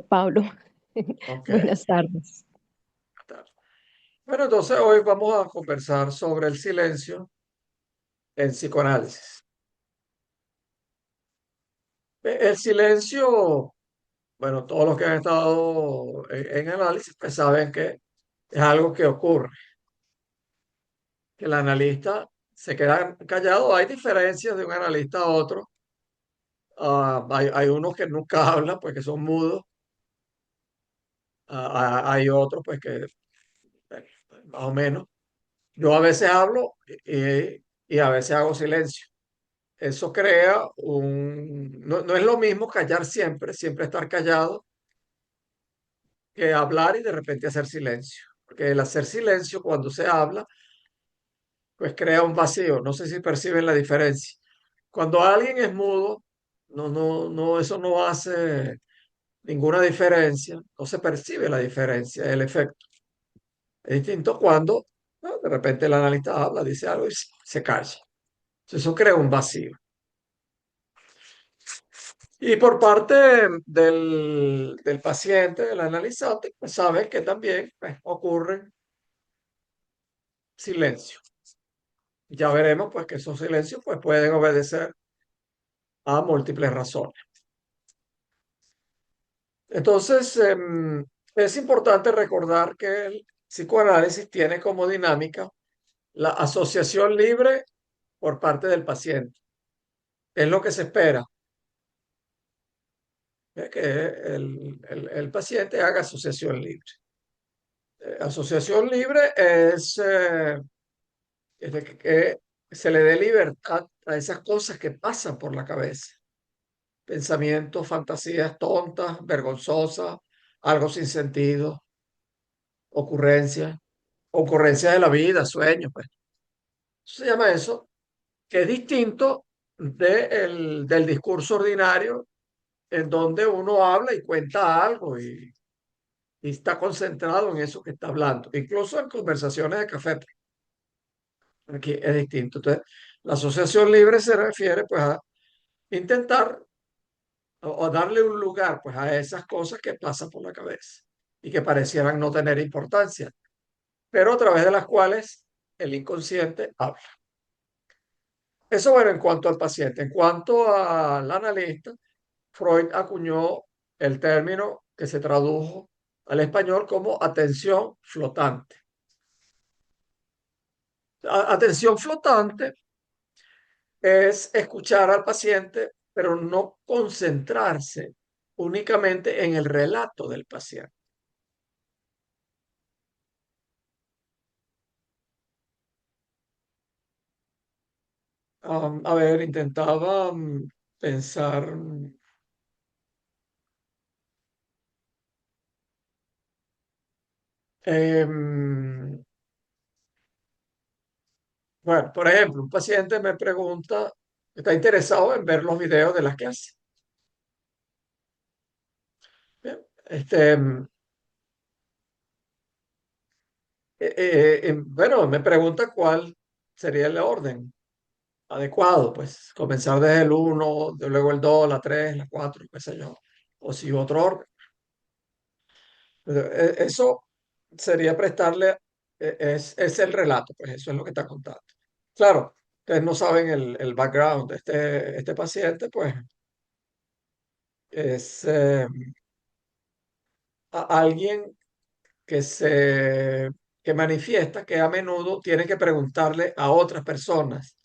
Pablo, Ok. buenas tardes. Bueno, entonces hoy vamos a conversar sobre el silencio en psicoanálisis. El silencio, bueno, todos los que han estado en análisis pues saben que es algo que ocurre, que el analista se queda callado. Hay diferencias de un analista a otro. Hay unos que nunca hablan, pues que son mudos. Hay otros, pues que bueno, más o menos. Yo a veces hablo y a veces hago silencio. Eso crea no es lo mismo callar siempre, siempre estar callado, que hablar y de repente hacer silencio. Porque el hacer silencio cuando se habla, pues crea un vacío. No sé si perciben la diferencia. Cuando alguien es mudo, no, eso no hace ninguna diferencia, no se percibe la diferencia, el efecto. Es distinto cuando, ¿no?, de repente el analista habla, dice algo y se calla. Entonces, eso crea un vacío. Y por parte del paciente, del analizante, pues sabe que también pues, ocurre silencio. Ya veremos pues que esos silencios pues, pueden obedecer a múltiples razones. Entonces, es importante recordar que el psicoanálisis tiene como dinámica la asociación libre por parte del paciente. Es lo que se espera, que el paciente haga asociación libre. Asociación libre es de que se le dé libertad a esas cosas que pasan por la cabeza. Pensamientos, fantasías tontas, vergonzosas, algo sin sentido, ocurrencias, ocurrencias de la vida, sueños, pues. Se llama eso, que es distinto del discurso ordinario en donde uno habla y cuenta algo y está concentrado en eso que está hablando, incluso en conversaciones de café. Aquí es distinto. Entonces, la asociación libre se refiere pues a intentar o darle un lugar pues a esas cosas que pasan por la cabeza y que parecieran no tener importancia, pero a través de las cuales el inconsciente habla. Eso, bueno, en cuanto al paciente. En cuanto al analista, Freud acuñó el término que se tradujo al español como atención flotante. Atención flotante es escuchar al paciente, pero no concentrarse únicamente en el relato del paciente. A ver, intentaba pensar, em, bueno, por ejemplo, un paciente me pregunta, está interesado en ver los videos de las clases. Bien, bueno, me pregunta cuál sería el orden adecuado, pues comenzar desde el uno, luego el 2, la 3, la 4, qué sé yo, o si otro orden. Pero, eso sería prestarle, es el relato, pues eso es lo que está contando. Claro, ustedes no saben el background de este paciente, pues es alguien que que manifiesta que a menudo tiene que preguntarle a otras personas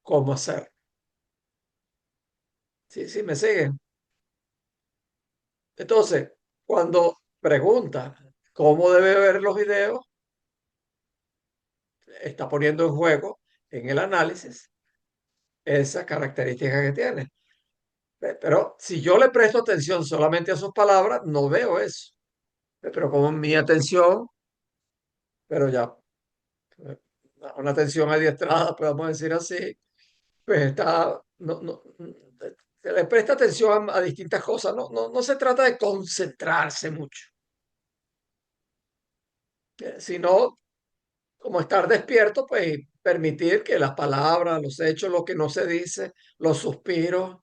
cómo hacer. Sí, sí, me siguen. Entonces, cuando pregunta cómo debe ver los videos, está poniendo en juego en el análisis esa característica que tiene. Pero si yo le presto atención solamente a sus palabras, no veo eso. Pero como mi atención, pero ya, eh, una atención adiestrada, podemos decir así, pues está, se le presta atención a distintas cosas. No se trata de concentrarse mucho, sino como estar despierto, pues permitir que las palabras, los hechos, lo que no se dice, los suspiros,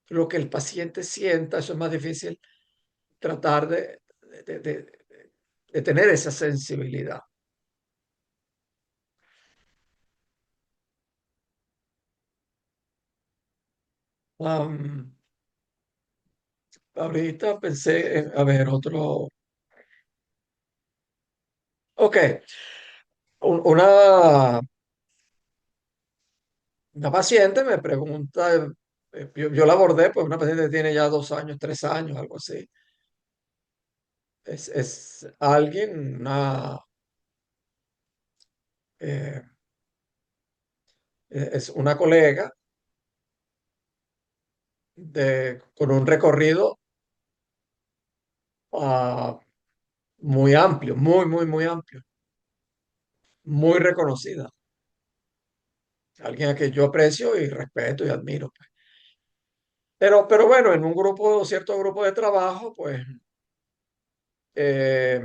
lo que el paciente sienta, eso es más difícil, tratar de, de- de tener esa sensibilidad. Am, Ahorita pensé en, a ver, otro. Ok, una, una paciente me pregunta, yo la abordé, pues una paciente que tiene ya 2 años, 3 años, algo así. Es alguien, eh, es una colega con un recorrido ah, muy amplio, muy amplio, muy reconocida. Alguien a quien yo aprecio y respeto y admiro, pues. Pero bueno, en un grupo, cierto grupo de trabajo, pues eh,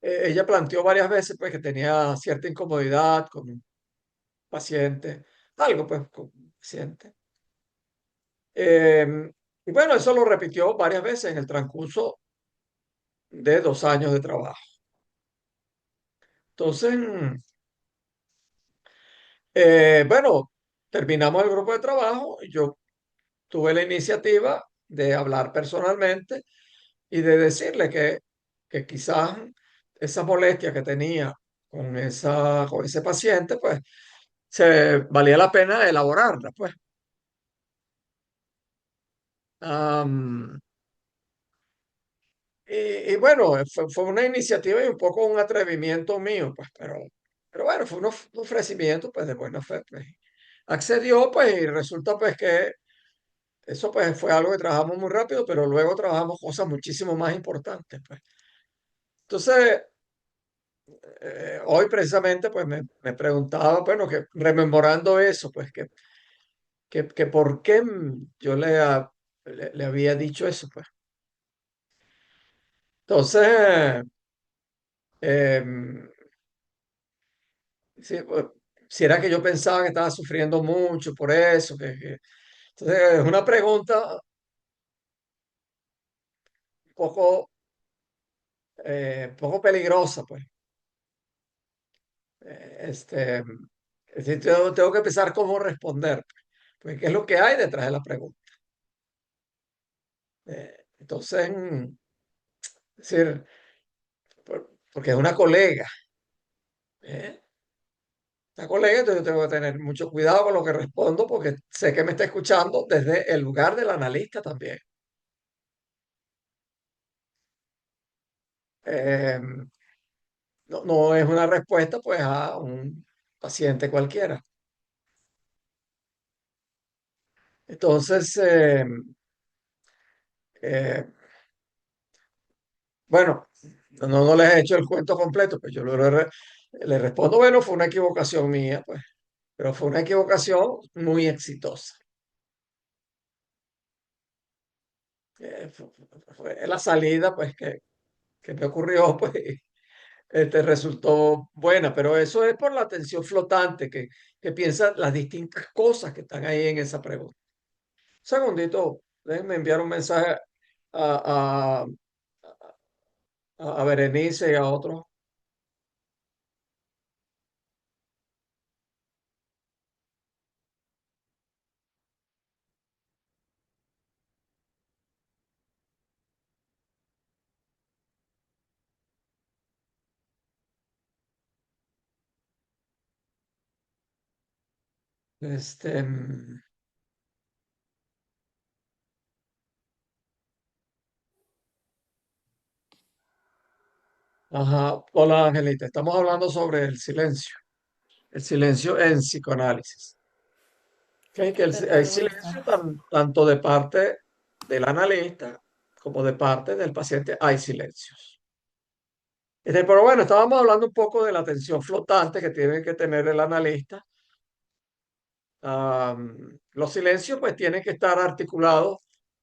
ella planteó varias veces pues, que tenía cierta incomodidad con un paciente, algo pues con un paciente. Y bueno, eso lo repitió varias veces en el transcurso de 2 años de trabajo. Entonces, bueno, terminamos el grupo de trabajo y yo tuve la iniciativa de hablar personalmente y de decirle que quizás esa molestia que tenía con ese paciente, pues valía la pena elaborarla, pues. Am, y bueno, fue una iniciativa y un poco un atrevimiento mío, pues, pero bueno, fue un ofrecimiento, pues, de buena fe, pues. Accedió, pues, y resulta, pues, que eso, pues, fue algo que trabajamos muy rápido, pero luego trabajamos cosas muchísimo más importantes, pues. Entonces, hoy precisamente, pues, me preguntaba, bueno, que rememorando eso, pues, que por qué yo le había dicho eso, pues. Entonces, em, sí, pues, si era que yo pensaba que estaba sufriendo mucho por eso, entonces es una pregunta un poco peligrosa, pues. Es decir, tengo que pensar cómo responder, pues, qué es lo que hay detrás de la pregunta. Entonces, es decir, porque es una colega, ¿eh? Una colega, entonces yo tengo que tener mucho cuidado con lo que respondo porque sé que me está escuchando desde el lugar del analista también. Eh, no es una respuesta pues a un paciente cualquiera. Entonces, eh, bueno, no les he hecho el cuento completo, pues yo le respondo, bueno, fue una equivocación mía, pues, pero fue una equivocación muy exitosa. Fue la salida, pues, que me ocurrió, pues, resultó buena, pero eso es por la atención flotante que piensa las distintas cosas que están ahí en esa pregunta. Segundito, déjenme enviar un mensaje a, a, a Berenice y a otros. Este, ajá, hola Angelita, estamos hablando sobre el silencio en psicoanálisis. Ok, que hay Perfecto. silencio tanto de parte del analista como de parte del paciente, hay silencios. Pero bueno, estábamos hablando un poco de la atención flotante que tiene que tener el analista. Los silencios pues tienen que estar articulados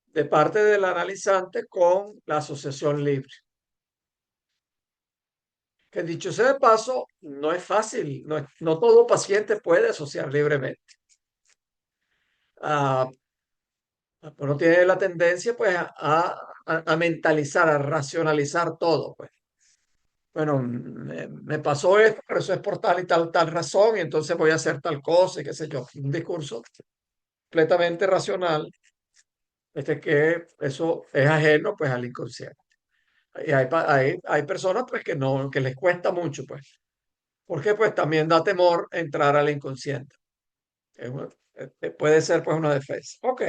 de parte del analizante con la asociación libre. Que dicho sea de paso, no es fácil, no todo paciente puede asociar libremente. Ah, Uno tiene la tendencia pues a a mentalizar, a racionalizar todo, pues. Bueno, me pasó esto, pero eso es por tal y tal razón, y entonces voy a hacer tal cosa, y qué sé yo. Un discurso completamente racional, que eso es ajeno, pues, al inconsciente. Y hay personas, pues, que no, que les cuesta mucho, pues, porque, pues, también da temor entrar al inconsciente. Puede ser, pues, una defensa. Ok.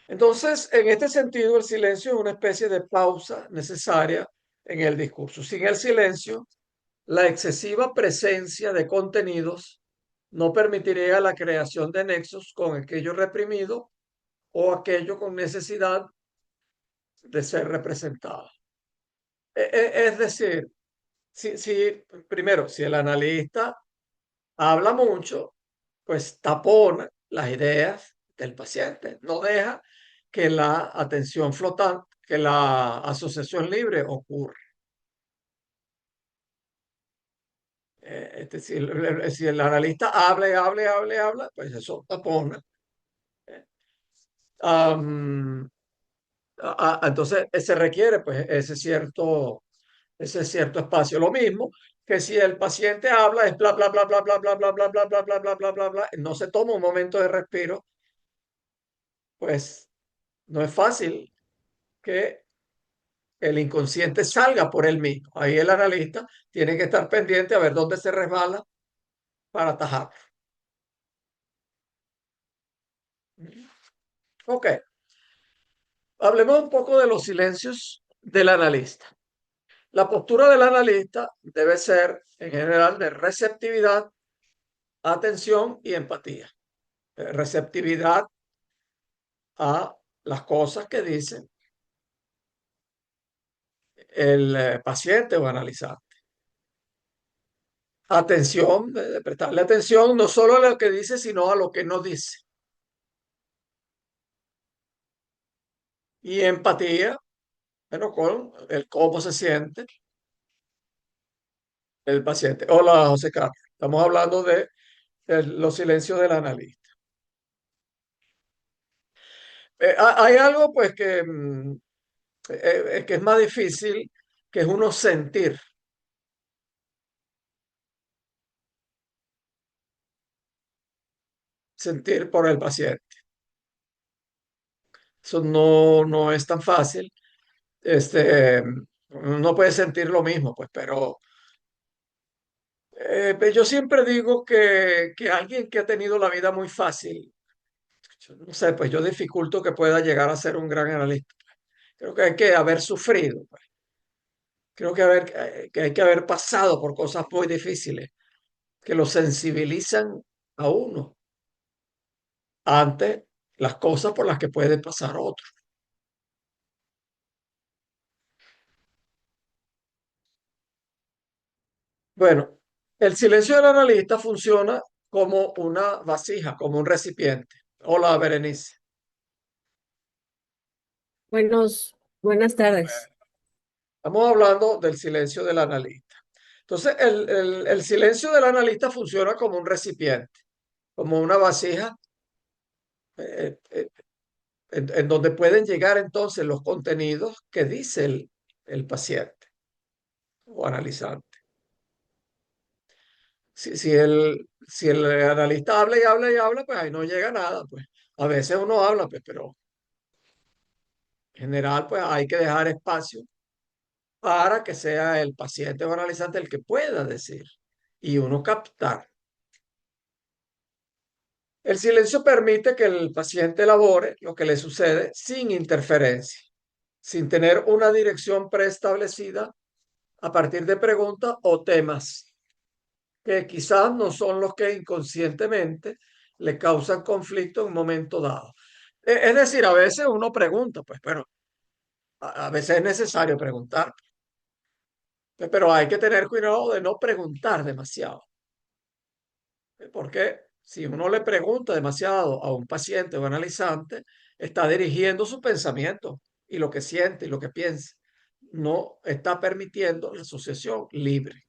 Entonces, en este sentido, el silencio es una especie de pausa necesaria en el discurso. Sin el silencio, la excesiva presencia de contenidos no permitiría la creación de nexos con aquello reprimido o aquello con necesidad de ser representado. Es decir, primero, si el analista habla mucho, pues tapona las ideas del paciente, no deja que la atención flotante, que la asociación libre ocurra. Si el analista habla y habla y habla y habla, pues eso tapona. eh. Am, entonces se requiere pues ese cierto espacio. Lo mismo que si el paciente habla es bla bla bla bla bla bla bla bla bla bla bla bla bla bla bla, no se toma un momento de respiro, pues no es fácil que el inconsciente salga por él mismo. Ahí el analista tiene que estar pendiente a ver dónde se resbala para atajar. Ok, hablemos un poco de los silencios del analista. La postura del analista debe ser, en general, de receptividad, atención y empatía. Receptividad a las cosas que dice el paciente o analizante. Atención, de prestarle atención no solo a lo que dice, sino a lo que no dice. Y empatía, bueno, con el cómo se siente el paciente. Hola, José Carlos. Estamos hablando de los silencios del analista. Hay algo, pues, que es más difícil, que es uno sentir por el paciente. Eso no es tan fácil. Este, uno puede sentir lo mismo, pues, pero pues yo siempre digo que alguien que ha tenido la vida muy fácil, yo no sé, pues yo dificulto que pueda llegar a ser un gran analista. Creo que hay que haber sufrido, pues. Creo que hay que haber pasado por cosas muy difíciles que lo sensibilizan a uno ante las cosas por las que puede pasar otro. Bueno, el silencio del analista funciona como una vasija, como un recipiente. Hola, Berenice. Buenas tardes. Estamos hablando del silencio del analista. Entonces, el silencio del analista funciona como un recipiente, como una vasija eh, eh, en donde pueden llegar entonces los contenidos que dice el paciente o analizante. Si el analista habla y habla y habla, pues ahí no llega nada, pues. A veces uno habla, pues, pero en general, pues hay que dejar espacio para que sea el paciente o analizante el que pueda decir y uno captar. El silencio permite que el paciente elabore lo que le sucede sin interferencia, sin tener una dirección preestablecida a partir de preguntas o temas que quizás no son los que inconscientemente le causan conflicto en un momento dado. Es decir, a veces uno pregunta, pues, pero a veces es necesario preguntar, pero hay que tener cuidado de no preguntar demasiado, porque si uno le pregunta demasiado a un paciente o analizante, está dirigiendo su pensamiento y lo que siente y lo que piensa. No está permitiendo la asociación libre.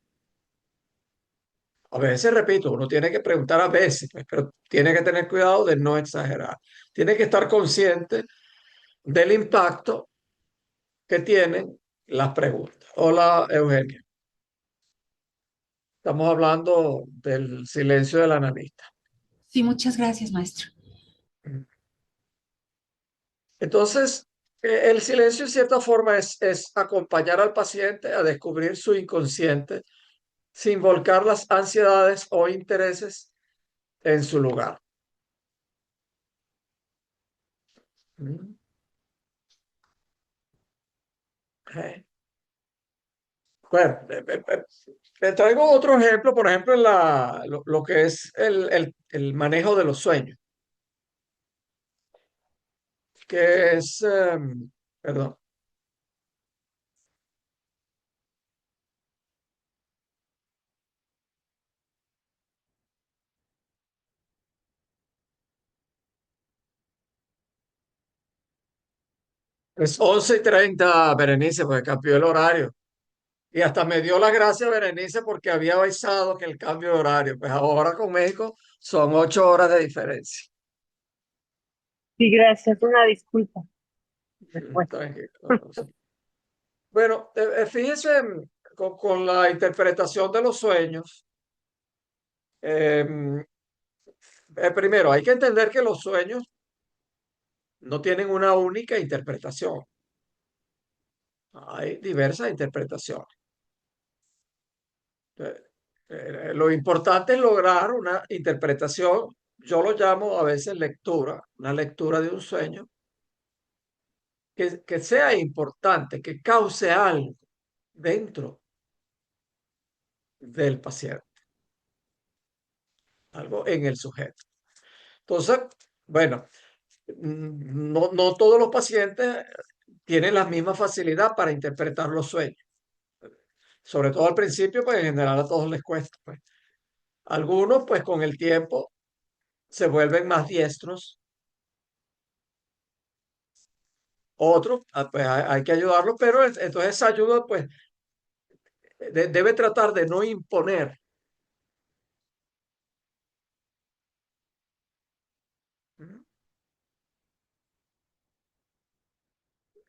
A veces, repito, uno tiene que preguntar a veces, pues, pero tiene que tener cuidado de no exagerar. Tiene que estar consciente del impacto que tienen las preguntas. Hola, Eugenia. Estamos hablando del silencio del analista. Sí, muchas gracias, maestro. Entonces, el silencio en cierta forma es acompañar al paciente a descubrir su inconsciente sin volcar las ansiedades o intereses en su lugar. Mm, ok. Bueno, te traigo otro ejemplo, por ejemplo, en lo que es el manejo de los sueños, que es, perdón, es 11:30, Berenice, porque cambió el horario. Y hasta me dio las gracias, Berenice, porque había avisado que el cambio de horario, pues ahora con México son 8 horas de diferencia. Sí, gracias. Una disculpa. Después. Tranquilo, no Bueno, fíjese con la interpretación de los sueños. em, Primero, hay que entender que los sueños no tienen una única interpretación. Hay diversas interpretaciones. Eh, lo importante es lograr una interpretación. Yo lo llamo a veces lectura, una lectura de un sueño que sea importante, que cause algo dentro del paciente, algo en el sujeto. Entonces, bueno, no todos los pacientes tienen la misma facilidad para interpretar los sueños. Sobre todo al principio, pues en general a todos les cuesta, pues. Algunos, pues con el tiempo, se vuelven más diestros. Otros, pues hay que ayudarlos, pero entonces esa ayuda, pues, debe tratar de no imponer, ¿m?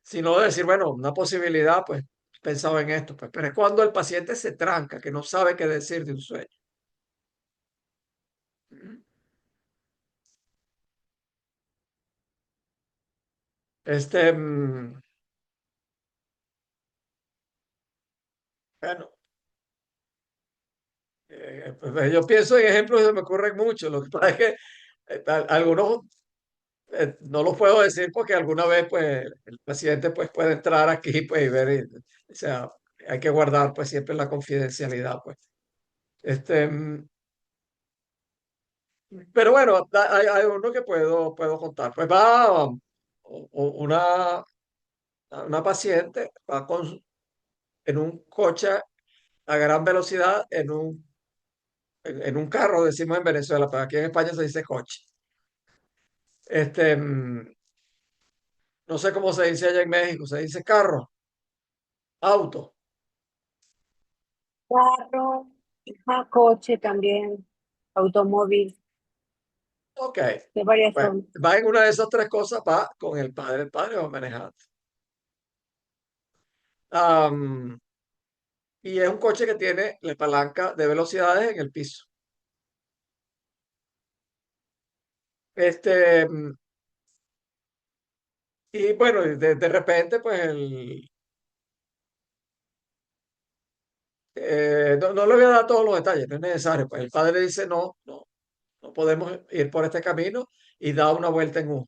Sino de decir, bueno, una posibilidad, pues, pensado en esto, pues, pero es cuando el paciente se tranca, que no sabe qué decir de un sueño. ¿M? Este, bueno, pues, yo pienso en ejemplos y se me ocurren muchos. Lo que pasa es que algunos no los puedo decir porque alguna vez pues el paciente pues puede entrar aquí pues y ver, o sea, hay que guardar pues siempre la confidencialidad pues. Este, pero bueno, hay uno que puedo contar. Pues va una paciente va en un coche a gran velocidad en un carro, decimos en Venezuela, pero aquí en España se dice coche. Este, no sé cómo se dice allá en México, se dice carro, auto. Carro, coche también, automóvil, Ok, de varias pues formas. va en una de esas tres cosas, va con el padre va manejando. Am, y es un coche que tiene la palanca de velocidades en el piso. Este, y bueno, de repente, pues no le voy a dar todos los detalles, no es necesario. Pues el padre dice, no podemos ir por este camino y da una vuelta en U.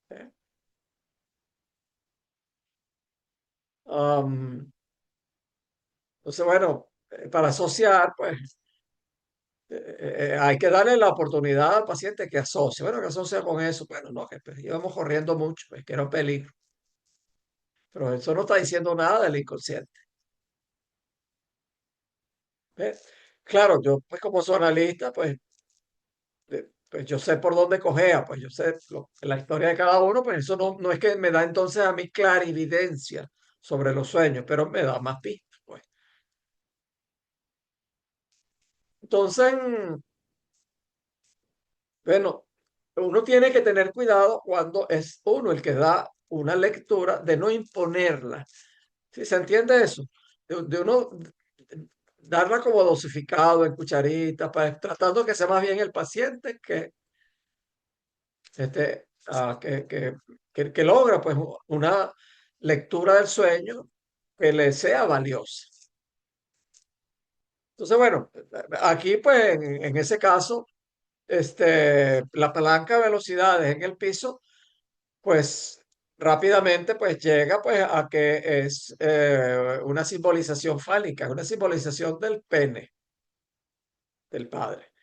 ¿Eh? Am, entonces, bueno, para asociar, pues hay que darle la oportunidad al paciente que asocie. Bueno, que asocia con eso. Bueno, no, que pues, íbamos corriendo mucho, pues que era un peligro. Pero eso no está diciendo nada del inconsciente. ¿Ves? Claro, yo pues como soy analista, pues, pues yo sé por dónde cojea, pues yo sé la historia de cada uno, pues eso no es que me da entonces a mí clarividencia sobre los sueños, pero me da más pistas, pues. Entonces, bueno, uno tiene que tener cuidado cuando es uno el que da una lectura de no imponerla. ¿Sí se entiende eso? De uno darla como dosificado en cucharitas, tratando que sea más bien el paciente que logra pues una lectura del sueño que le sea valiosa. Entonces, bueno, aquí pues en ese caso, la palanca de velocidades en el piso, pues rápidamente pues llega pues a que es una simbolización fálica, una simbolización del pene del padre.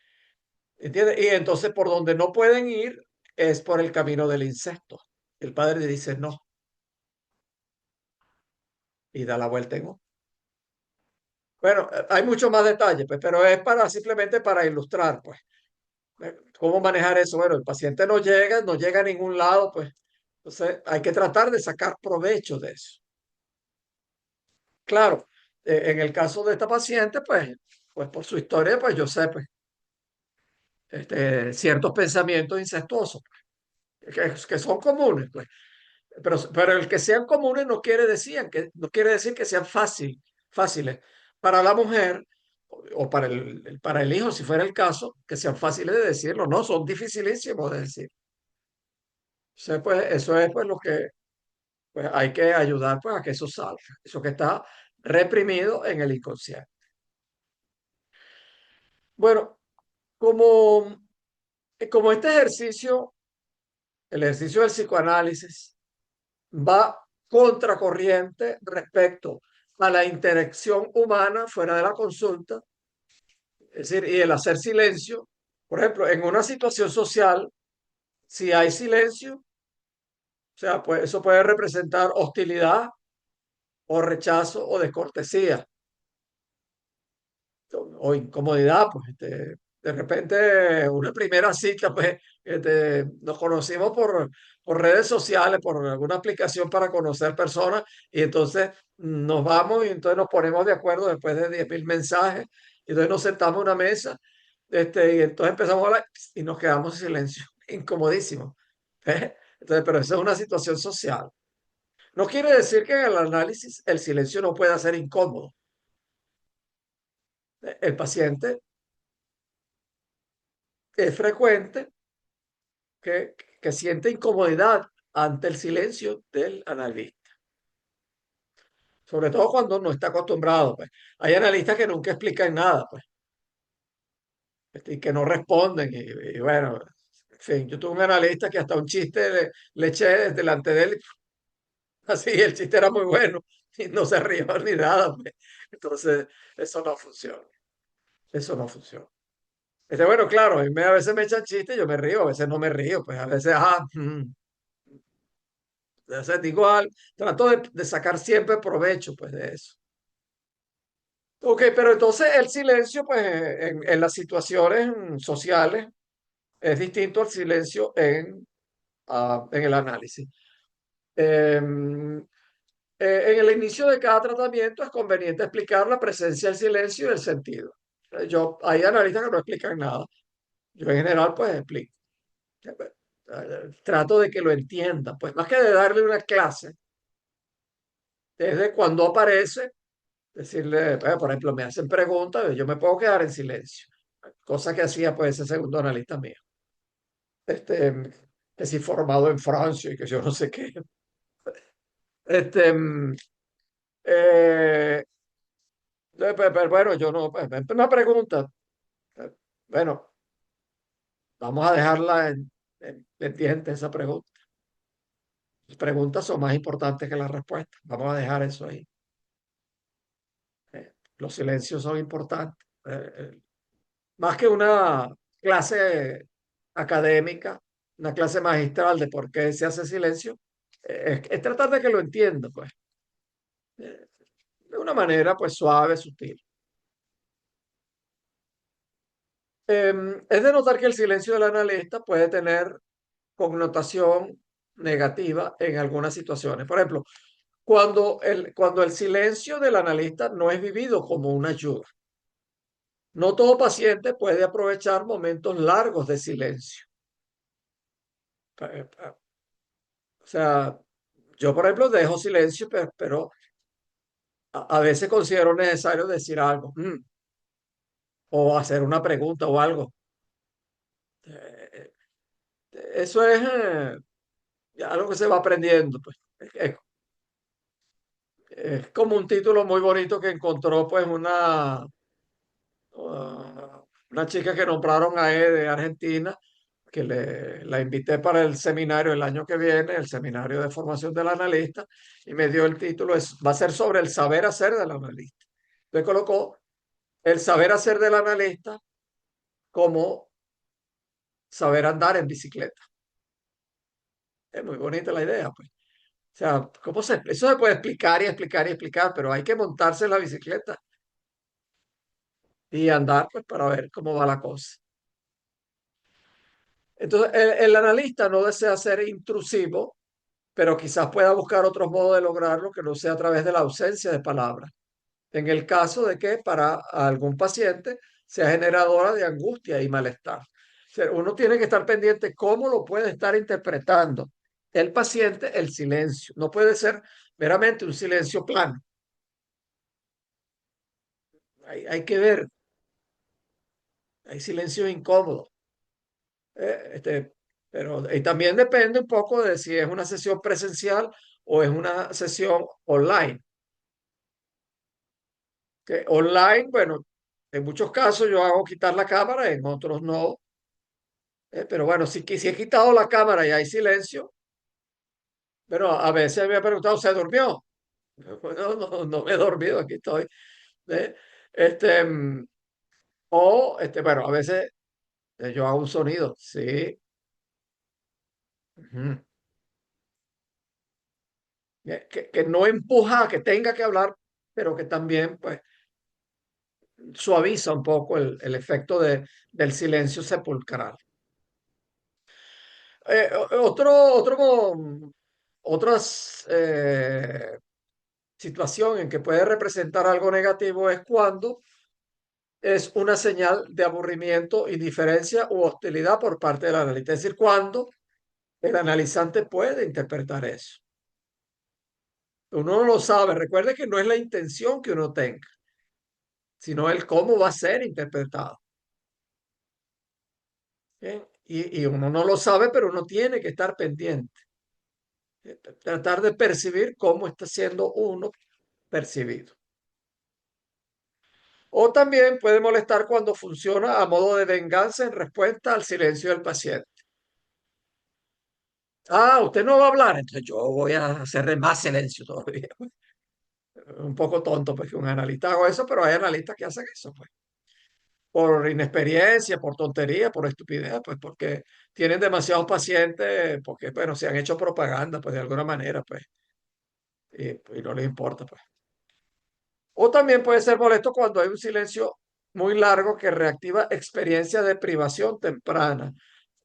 ¿Entiendes? Y entonces por donde no pueden ir es por el camino del incesto. El padre le dice no y da la vuelta en U. Bueno, hay mucho más detalles, pues, pero es para simplemente para ilustrar, pues, cómo manejar eso. Bueno, el paciente no llega a ningún lado, pues, entonces hay que tratar de sacar provecho de eso. Claro, en el caso de esta paciente, pues por su historia, pues yo sé, pues, ciertos pensamientos incestuosos, que son comunes, pues. Pero el que sean comunes no quiere decir que sean fáciles para la mujer o para para el hijo, si fuera el caso, que sean fáciles de decirlo. No, son dificilísimos de decir. Pues, eso es pues lo que pues, hay que ayudar pues, a que eso salga, eso que está reprimido en el inconsciente. Bueno, como, como este ejercicio, el ejercicio del psicoanálisis, va contracorriente respecto a la interacción humana fuera de la consulta, es decir, y el hacer silencio. Por ejemplo, en una situación social, si hay silencio, o sea, pues eso puede representar hostilidad o rechazo o descortesía o incomodidad, pues de repente una primera cita, pues nos conocimos por redes sociales, por alguna aplicación para conocer personas y entonces nos vamos y entonces nos ponemos de acuerdo después de 10.000 mensajes y entonces nos sentamos a una mesa y entonces empezamos a hablar y nos quedamos en silencio, incomodísimo. Entonces, pero esa es una situación social. No quiere decir que en el análisis el silencio no pueda ser incómodo. El paciente es frecuente que, que siente incomodidad ante el silencio del analista, sobre todo cuando no está acostumbrado. Pues. Hay analistas que nunca explican nada, pues, y que no responden. Y bueno, en fin, yo tuve un analista que hasta un chiste le eché delante de él, así, el chiste era muy bueno y no se rió ni nada. Pues. Entonces, eso no funciona. Eso no funciona. Bueno, claro, a veces me echan chistes y yo me río, a veces no me río, pues a veces, o sea, igual, trato de sacar siempre provecho, pues, de eso. Ok, pero entonces el silencio, pues, en las situaciones sociales es distinto al silencio en el análisis. Em, en el inicio de cada tratamiento es conveniente explicar la presencia del silencio y el sentido. Hay analistas que no explican nada. Yo en general, pues, explico. Trato de que lo entienda, pues, más que de darle una clase, desde cuando aparece decirle, por ejemplo, me hacen preguntas, yo me puedo quedar en silencio, cosa que hacía pues ese segundo analista mío, este, que si formado en Francia y que yo no sé qué. Este, eh, pero bueno, yo no, pues, una pregunta, eh, bueno, vamos a dejarla en pendiente esa pregunta. Las preguntas son más importantes que las respuestas. Vamos a dejar eso ahí. Los silencios son importantes. Más que una clase académica, una clase magistral de por qué se hace silencio, es tratar de que lo entienda, pues, de una manera, pues, suave, sutil. Es de notar que el silencio del analista puede tener connotación negativa en algunas situaciones. Por ejemplo, cuando el silencio del analista no es vivido como una ayuda. No todo paciente puede aprovechar momentos largos de silencio. O sea, yo, por ejemplo, dejo silencio, pero a veces considero necesario decir algo, o hacer una pregunta o algo. Eh, Eso es algo que se va aprendiendo, pues. Es como un título muy bonito que encontró, pues, una chica que nombraron a E de Argentina, que la invité para el seminario el año que viene, el seminario de formación del analista, y me dio el título, va a ser sobre el saber hacer del analista. Entonces colocó el saber hacer del analista como saber andar en bicicleta. Es muy bonita la idea, pues. O sea, eso se puede explicar y explicar y explicar, pero hay que montarse en la bicicleta y andar, pues, para ver cómo va la cosa. Entonces, el analista no desea ser intrusivo, pero quizás pueda buscar otros modos de lograrlo que no sea a través de la ausencia de palabras. En el caso de que para algún paciente sea generadora de angustia y malestar. O sea, uno tiene que estar pendiente cómo lo puede estar interpretando el paciente el silencio. No puede ser meramente un silencio plano. Hay que ver, hay silencio incómodo. Este, pero y también depende un poco de si es una sesión presencial o es una sesión online. Que online, bueno, en muchos casos yo hago quitar la cámara, en otros no. Pero bueno, si he quitado la cámara y hay silencio, pero a veces me ha preguntado, ¿se durmió? No, no, no me he dormido, aquí estoy. ¿Eh? Este, bueno, a veces yo hago un sonido, sí. Ujú. Que no empuja a que tenga que hablar, pero que también, pues, suaviza un poco el efecto del silencio sepulcral. Eh, otras situación en que puede representar algo negativo es cuando es una señal de aburrimiento, indiferencia u hostilidad por parte del analista. Es decir, cuando el analizante puede interpretar eso. Uno no lo sabe. Recuerde que no es la intención que uno tenga, sino el cómo va a ser interpretado. ¿Bien? Y uno no lo sabe, pero uno tiene que estar pendiente. Tratar de percibir cómo está siendo uno percibido. O también puede molestar cuando funciona a modo de venganza en respuesta al silencio del paciente. Ah, usted no va a hablar, entonces yo voy a hacerle más silencio todavía. Un poco tonto, pues que un analista haga eso, pero hay analistas que hacen eso, pues. Por inexperiencia, por tontería, por estupidez, pues porque tienen demasiados pacientes, porque, bueno, se han hecho propaganda, pues de alguna manera, pues, y no les importa, pues. O también puede ser molesto cuando hay un silencio muy largo que reactiva experiencias de privación temprana,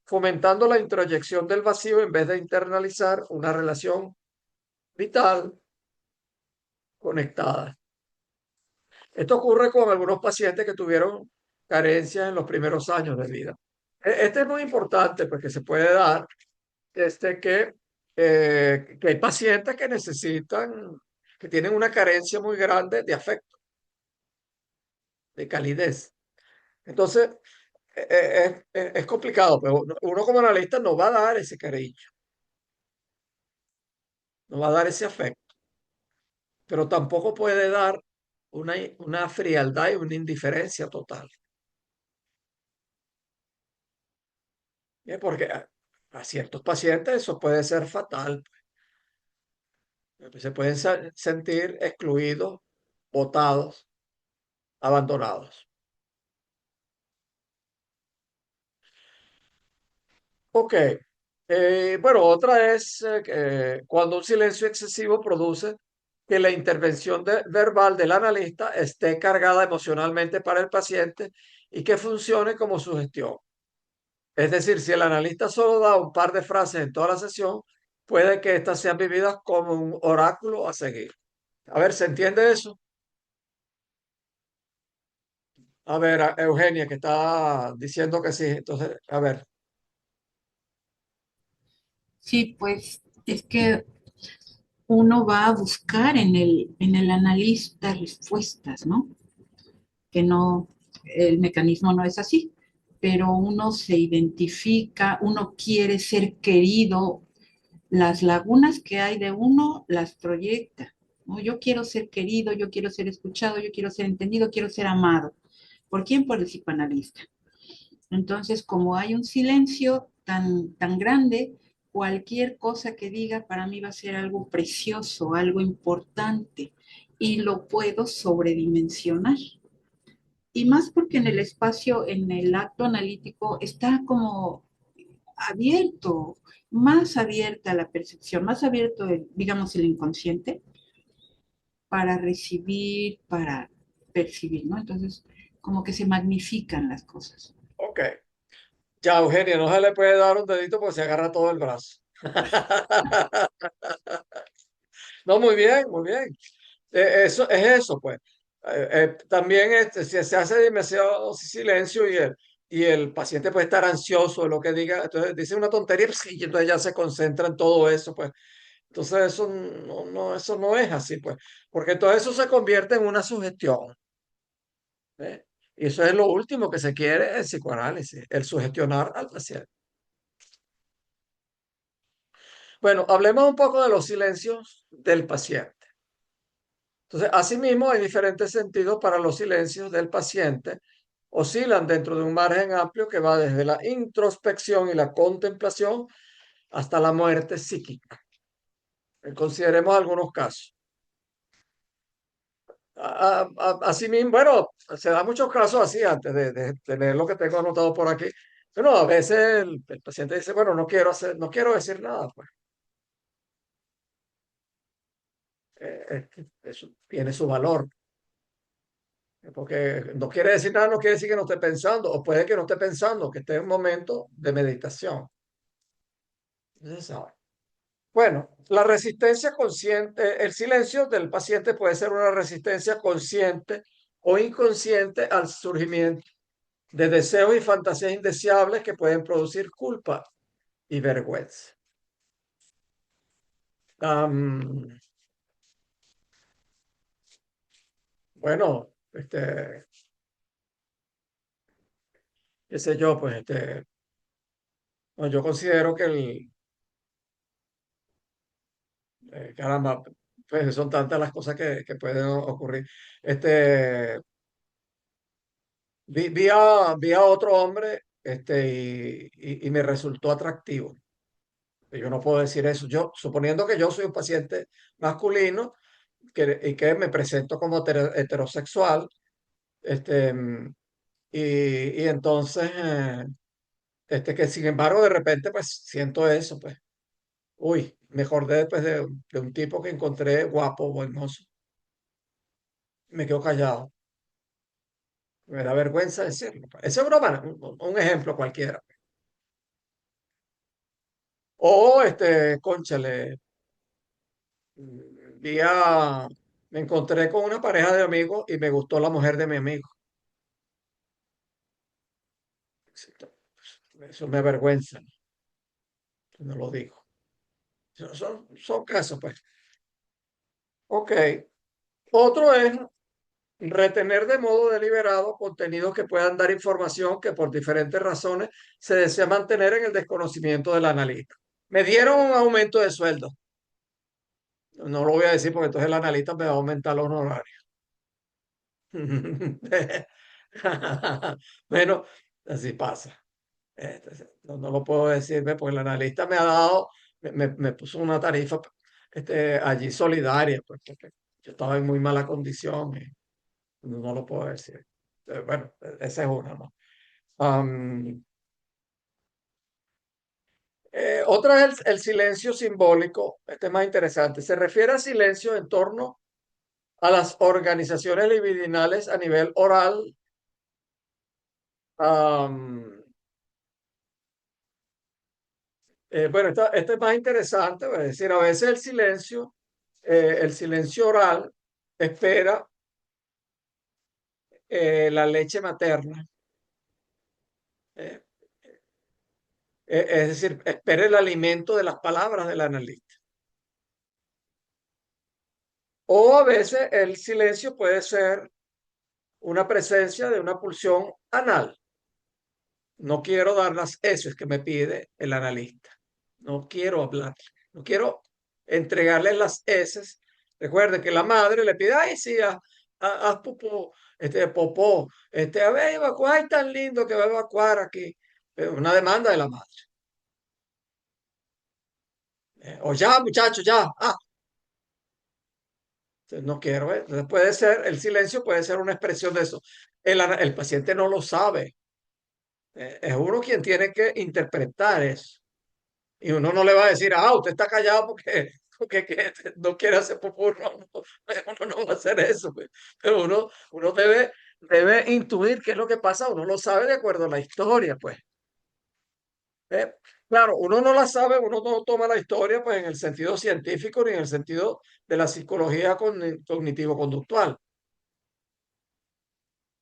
fomentando la introyección del vacío en vez de internalizar una relación vital conectada. Esto ocurre con algunos pacientes que tuvieron carencias en los primeros años de vida. Este es muy importante porque se puede dar que hay pacientes que necesitan, que tienen una carencia muy grande de afecto, de calidez. Entonces, es complicado, pero uno como analista no va a dar ese cariño, no va a dar ese afecto, pero tampoco puede dar una frialdad y una indiferencia total. Porque a ciertos pacientes eso puede ser fatal. Se pueden sentir excluidos, botados, abandonados. Ok. Bueno, otra es que cuando un silencio excesivo produce que la intervención verbal del analista esté cargada emocionalmente para el paciente y que funcione como sugestión. Es decir, si el analista solo da un par de frases en toda la sesión, puede que éstas sean vividas como un oráculo a seguir. A ver, ¿se entiende eso? A ver, Eugenia, que está diciendo que sí. Entonces, a ver. Sí, pues es que uno va a buscar en el analista respuestas, ¿no? Que no, el mecanismo no es así, pero uno se identifica, uno quiere ser querido, las lagunas que hay de uno las proyecta, ¿no? Yo quiero ser querido, yo quiero ser escuchado, yo quiero ser entendido, quiero ser amado. ¿Por quién? Por el psicoanalista. Entonces, como hay un silencio tan grande, cualquier cosa que diga para mí va a ser algo precioso, algo importante, y lo puedo sobredimensionar. Y más porque en el espacio, en el acto analítico, está como abierto, más abierta la percepción, más abierto, digamos, el inconsciente para recibir, para percibir, ¿no? Entonces, como que se magnifican las cosas. Ok. Ya, Eugenia, no se le puede dar un dedito porque se agarra todo el brazo. No, muy bien, muy bien. Eso es eso, pues. También si se hace demasiado silencio y el paciente puede estar ansioso de lo que diga, entonces dice una tontería pues, y entonces ya se concentra en todo eso, pues. Entonces eso no es así, pues, porque todo eso se convierte en una sugestión. ¿Eh? Y eso es lo último que se quiere en psicoanálisis, el sugestionar al paciente. Bueno, hablemos un poco de los silencios del paciente. Entonces, asimismo, hay diferentes sentidos para los silencios del paciente. Oscilan dentro de un margen amplio que va desde la introspección y la contemplación hasta la muerte psíquica. Consideremos algunos casos. Asimismo, bueno, se dan muchos casos así antes de tener lo que tengo anotado por aquí. Pero a veces el paciente dice, bueno, no quiero decir nada, pues. Eso tiene su valor. Porque no quiere decir nada, no quiere decir que no esté pensando, o puede que no esté pensando, que esté en un momento de meditación. No se sabe. Bueno, la resistencia consciente, el silencio del paciente puede ser una resistencia consciente o inconsciente al surgimiento de deseos y fantasías indeseables que pueden producir culpa y vergüenza. Am, bueno, qué sé yo, pues no, yo considero que caramba, pues son tantas las cosas que pueden ocurrir. Este, vi a otro hombre, y me resultó atractivo. Yo no puedo decir eso. Yo, suponiendo que yo soy un paciente masculino y que me presento como heterosexual, este, y entonces, que sin embargo, de repente, pues siento eso, pues, uy, me acordé después de un tipo que encontré guapo, buen mozo. Me quedo callado. Me da vergüenza decirlo, pues. Ese es un ejemplo cualquiera. O, cónchale, vi a- me encontré con una pareja de amigos y me gustó la mujer de mi amigo. Eso me avergüenza, no lo digo. Son casos, pues. Ok. Otro es retener de modo deliberado contenidos que puedan dar información que por diferentes razones se desea mantener en el desconocimiento del analista. Me dieron un aumento de sueldo. No lo voy a decir porque entonces el analista me va a aumentar los honorarios. Bueno, así pasa. No lo puedo decirme porque el analista me ha dado, me puso una tarifa allí solidaria, pues, porque yo estaba en muy mala condición y no lo puedo decir. Bueno, esa es una, ¿no? Am, Otra es el silencio simbólico. Este es más interesante. Se refiere a silencio en torno a las organizaciones libidinales a nivel oral. Am, bueno, esta es más interesante, es decir, a veces el silencio oral espera la leche materna. eh, Es decir, espere el alimento de las palabras del analista. O a veces el silencio puede ser una presencia de una pulsión anal. No quiero dar las heces que me pide el analista. No quiero hablar. No quiero entregarle las heces. Recuerde que la madre le pide, ay, sí, haz popó, popó, a ver, evacuar, ay, tan lindo que va a evacuar aquí. Una demanda de la madre. O ya, muchachos, ya. Entonces, no quiero. Entonces puede ser, el silencio puede ser una expresión de eso. El paciente no lo sabe. Es uno quien tiene que interpretar eso. Y uno no le va a decir, usted está callado porque que no quiere hacer popó. No, no, uno no va a hacer eso, pues. Pero uno debe intuir qué es lo que pasa. Uno lo sabe de acuerdo a la historia, pues. Eh, Claro, uno no la sabe, uno no toma la historia pues en el sentido científico ni en el sentido de la psicología cognitivo-conductual.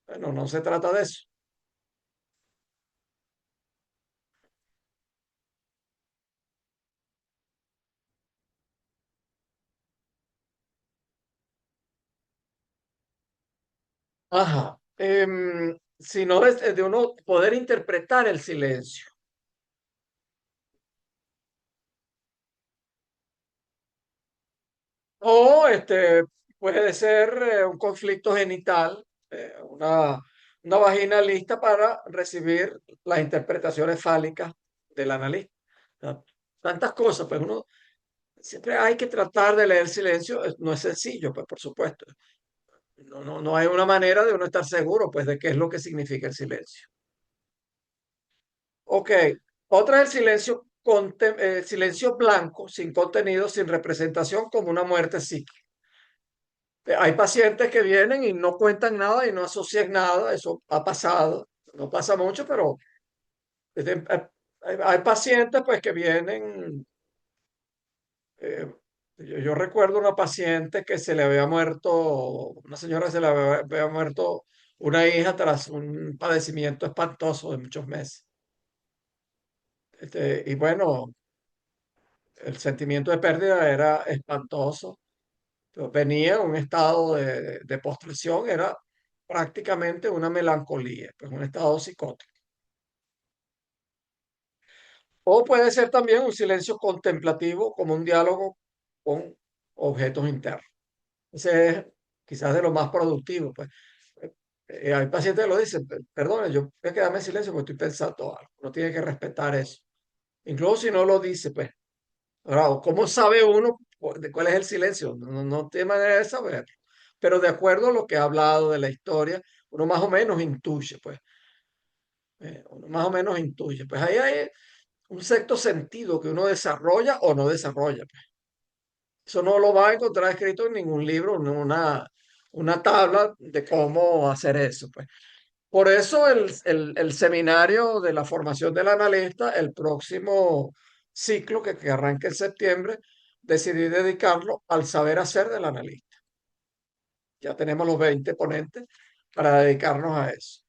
Bueno, no se trata de eso. Ajá. Sino es de uno poder interpretar el silencio. O puede ser un conflicto genital, una vagina lista para recibir las interpretaciones fálicas del analista. O sea, tantas cosas, pues uno siempre hay que tratar de leer silencio. No es sencillo, pues por supuesto. No hay una manera de uno estar seguro, pues, de qué es lo que significa el silencio. Ok, otra es el silencio, silencio blanco, sin contenido, sin representación, como una muerte psíquica. Hay pacientes que vienen y no cuentan nada y no asocian nada, eso ha pasado, no pasa mucho, pero hay pacientes pues que vienen, eh, yo recuerdo una paciente que se le había muerto, una señora se le había muerto una hija tras un padecimiento espantoso de muchos meses. Y bueno, el sentimiento de pérdida era espantoso. Pero venía en un estado de postración, era prácticamente una melancolía, pues un estado psicótico. O puede ser también un silencio contemplativo, como un diálogo con objetos internos. Ese es quizás de lo más productivo, pues. Hay pacientes que lo dicen, perdone, yo voy a quedarme en silencio porque estoy pensando algo. Uno tiene que respetar eso. Incluso si no lo dice, pues. Ahora, ¿cómo sabe uno de cuál es el silencio? No tiene manera de saber. Pero de acuerdo a lo que ha hablado de la historia, uno más o menos intuye, pues. Uno más o menos intuye. Pues ahí hay un sexto sentido que uno desarrolla o no desarrolla, pues. Eso no lo va a encontrar escrito en ningún libro, en una tabla de cómo hacer eso, pues. Por eso el seminario de la formación del analista, el próximo ciclo que arranca en septiembre, decidí dedicarlo al saber hacer del analista. Ya tenemos los 20 ponentes para dedicarnos a eso.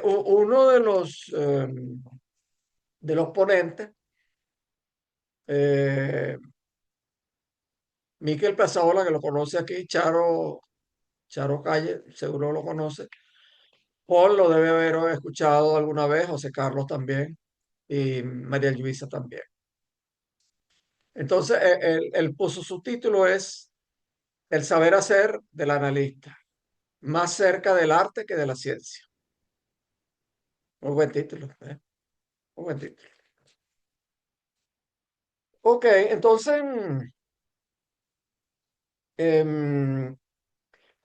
Uno de los ponentes, eh, Miquel Pasaola, que lo conoce aquí, Charo Calle, seguro lo conoce. Paul lo debe haber escuchado alguna vez, José Carlos también, y María Luisa también. Entonces, él puso su título es El saber hacer del analista, más cerca del arte que de la ciencia. Muy buen título, ¿eh? Muy buen título. Ok, entonces, em,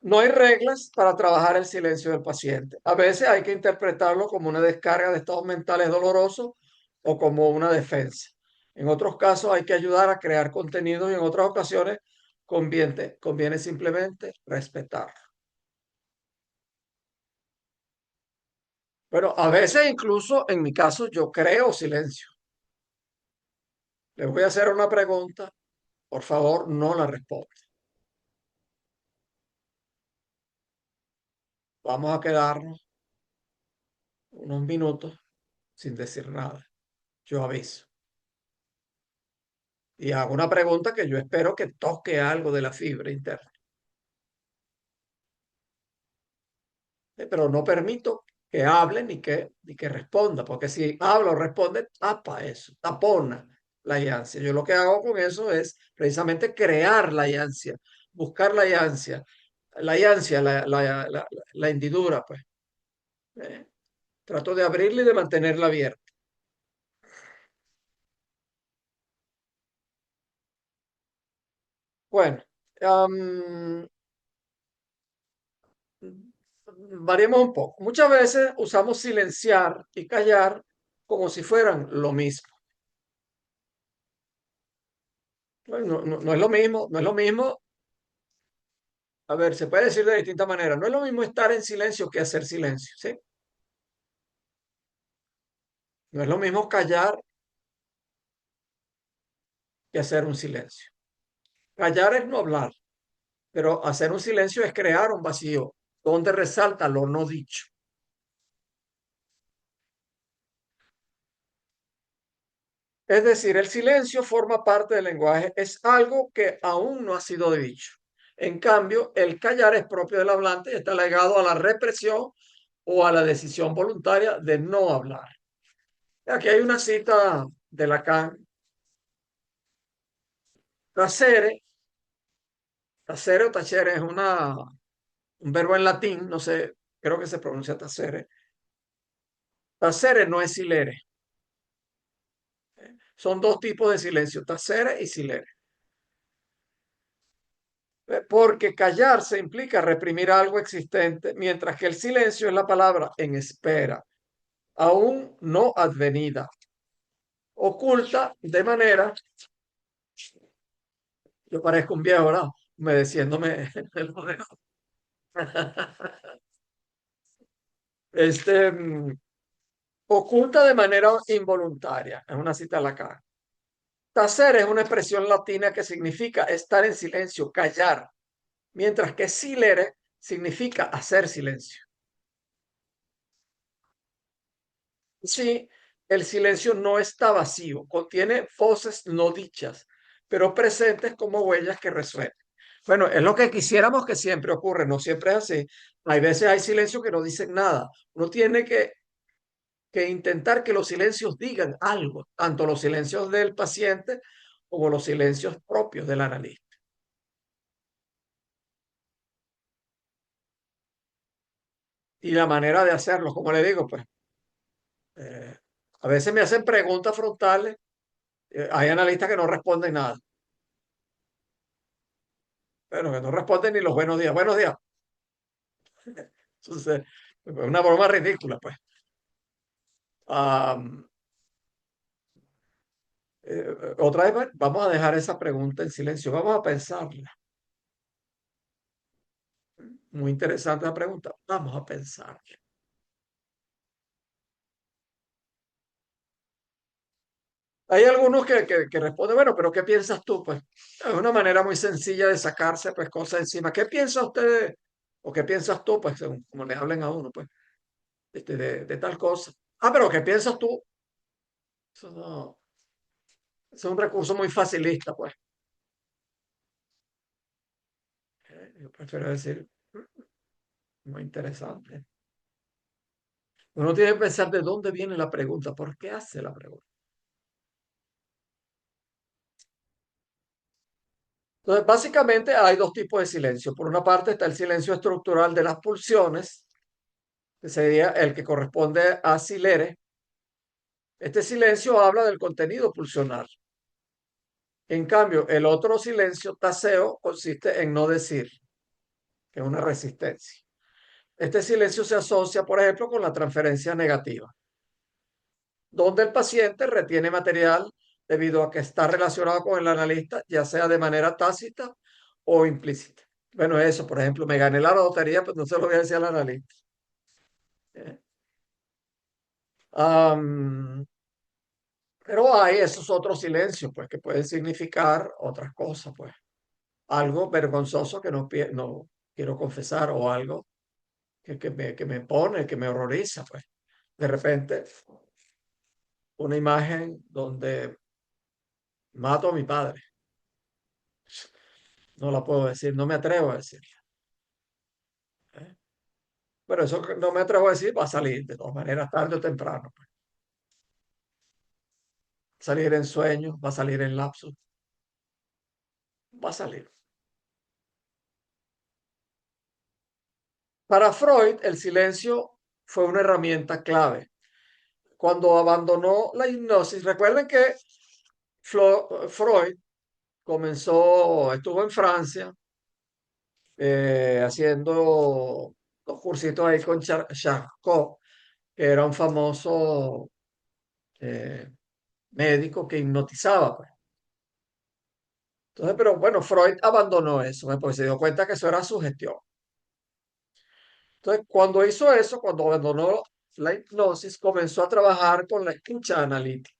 no hay reglas para trabajar el silencio del paciente. A veces hay que interpretarlo como una descarga de estados mentales dolorosos o como una defensa. En otros casos hay que ayudar a crear contenido y en otras ocasiones conviene simplemente respetar. Pero a veces incluso en mi caso yo creo silencio. Les voy a hacer una pregunta, por favor no la responda. Vamos a quedarnos unos minutos sin decir nada. yo aviso. Y hago una pregunta que yo espero que toque algo de la fibra interna. Pero no permito que hable ni que responda, porque si habla o responde, tapa eso, tapona la ansia. Yo lo que hago con eso es precisamente crear la ansia, buscar la ansia, la hendidura, pues. ¿eh? Trato de abrirla y de mantenerla abierta. Bueno, variemos un poco. Muchas veces usamos silenciar y callar como si fueran lo mismo. Bueno, no es lo mismo, no es lo mismo. A ver, se puede decir de distintas maneras. No es lo mismo estar en silencio que hacer silencio, ¿sí? No es lo mismo callar que hacer un silencio. Callar es no hablar, pero hacer un silencio es crear un vacío donde resalta lo no dicho. Es decir, el silencio forma parte del lenguaje, es algo que aún no ha sido dicho. En cambio, el callar es propio del hablante y está ligado a la represión o a la decisión voluntaria de no hablar. Aquí hay una cita de Lacan. Tacere, tacere o tacere es un verbo en latín, no sé, creo que se pronuncia tacere. Tacere no es silere. Son dos tipos de silencio, tacere y silere. Porque callarse implica reprimir algo existente, mientras que el silencio es la palabra en espera, aún no advenida, oculta de manera, yo parezco un viejo, ¿verdad? Humedeciéndome el modelo. Este, oculta de manera involuntaria, es una cita de Lacan. Tacer es una expresión latina que significa estar en silencio, callar, mientras que silere significa hacer silencio. Sí, el silencio no está vacío, contiene voces no dichas, pero presentes como huellas que resuenan. Bueno, es lo que quisiéramos que siempre ocurre, no siempre es así. Hay veces hay silencio que no dicen nada. Uno tiene que intentar que los silencios digan algo, tanto los silencios del paciente como los silencios propios del analista. Y la manera de hacerlo, como le digo, pues, eh, a veces me hacen preguntas frontales, hay analistas que no responden nada. Bueno, que no responden ni los buenos días. Buenos días. Entonces, es una broma ridícula, pues. Am, otra vez, pues, vamos a dejar esa pregunta en silencio. Vamos a pensarla. Muy interesante la pregunta. Vamos a pensarla. Hay algunos que responden, bueno, pero ¿qué piensas tú? Pues es una manera muy sencilla de sacarse pues cosas encima. ¿Qué piensa usted o qué piensas tú? Pues según como le hablen a uno, pues, de tal cosa. Ah, pero ¿qué piensas tú? Eso no, es un recurso muy facilista, pues. Yo prefiero decir, muy interesante. Uno tiene que pensar de dónde viene la pregunta, por qué hace la pregunta. Entonces, básicamente hay dos tipos de silencio. Por una parte está el silencio estructural de las pulsiones, que sería el que corresponde a silere. Este silencio habla del contenido pulsional. En cambio, el otro silencio taseo consiste en no decir, que es una resistencia. Este silencio se asocia, por ejemplo, con la transferencia negativa, donde el paciente retiene material debido a que está relacionado con el analista, ya sea de manera tácita o implícita. Bueno, eso, por ejemplo, me gané la lotería, pues no se lo voy a decir al analista. ¿eh? Am, pero hay esos otros silencios, pues, que pueden significar otras cosas, pues. Algo vergonzoso que no quiero confesar o algo que me pone, que me horroriza, pues. De repente, una imagen donde mato a mi padre. No la puedo decir, no me atrevo a decirla. ¿Eh? Pero eso que no me atrevo a decir va a salir de todas maneras, tarde o temprano, pues. Va a salir en sueños, va a salir en lapsos, va a salir. Para Freud, el silencio fue una herramienta clave. Cuando abandonó la hipnosis, recuerden que Freud estuvo en Francia haciendo dos cursitos ahí con Charcot, que era un famoso eh, médico que hipnotizaba, pues. Entonces, pero bueno, Freud abandonó eso, pues, porque se dio cuenta que eso era sugestión. Entonces, cuando hizo eso, cuando abandonó la hipnosis, comenzó a trabajar con la escucha analítica,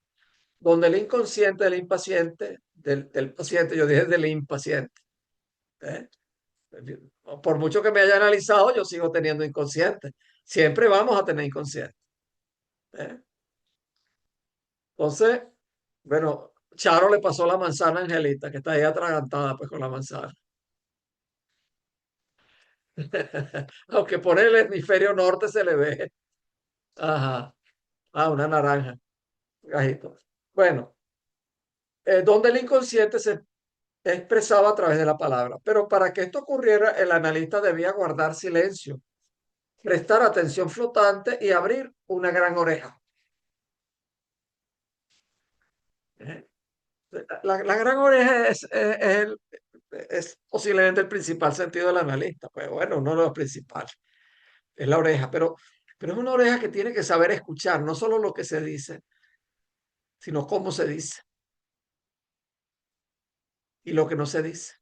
donde el inconsciente del impaciente, del paciente, yo dije del impaciente, ¿eh? Por mucho que me haya analizado, yo sigo teniendo inconsciente. Siempre vamos a tener inconsciente. ¿Eh? Entonces, bueno, Charo le pasó la manzana a Angelita, que está ahí atragantada pues con la manzana. Aunque por el hemisferio norte se le ve. Ajá. Ah, una naranja. Gajito. Bueno, donde el inconsciente se expresaba a través de la palabra. Pero para que esto ocurriera, el analista debía guardar silencio, prestar atención flotante y abrir una gran oreja. ¿Eh? La gran oreja es posiblemente el principal sentido del analista. Pues bueno, uno de los principales es la oreja, pero es una oreja que tiene que saber escuchar, no solo lo que se dice, sino cómo se dice y lo que no se dice.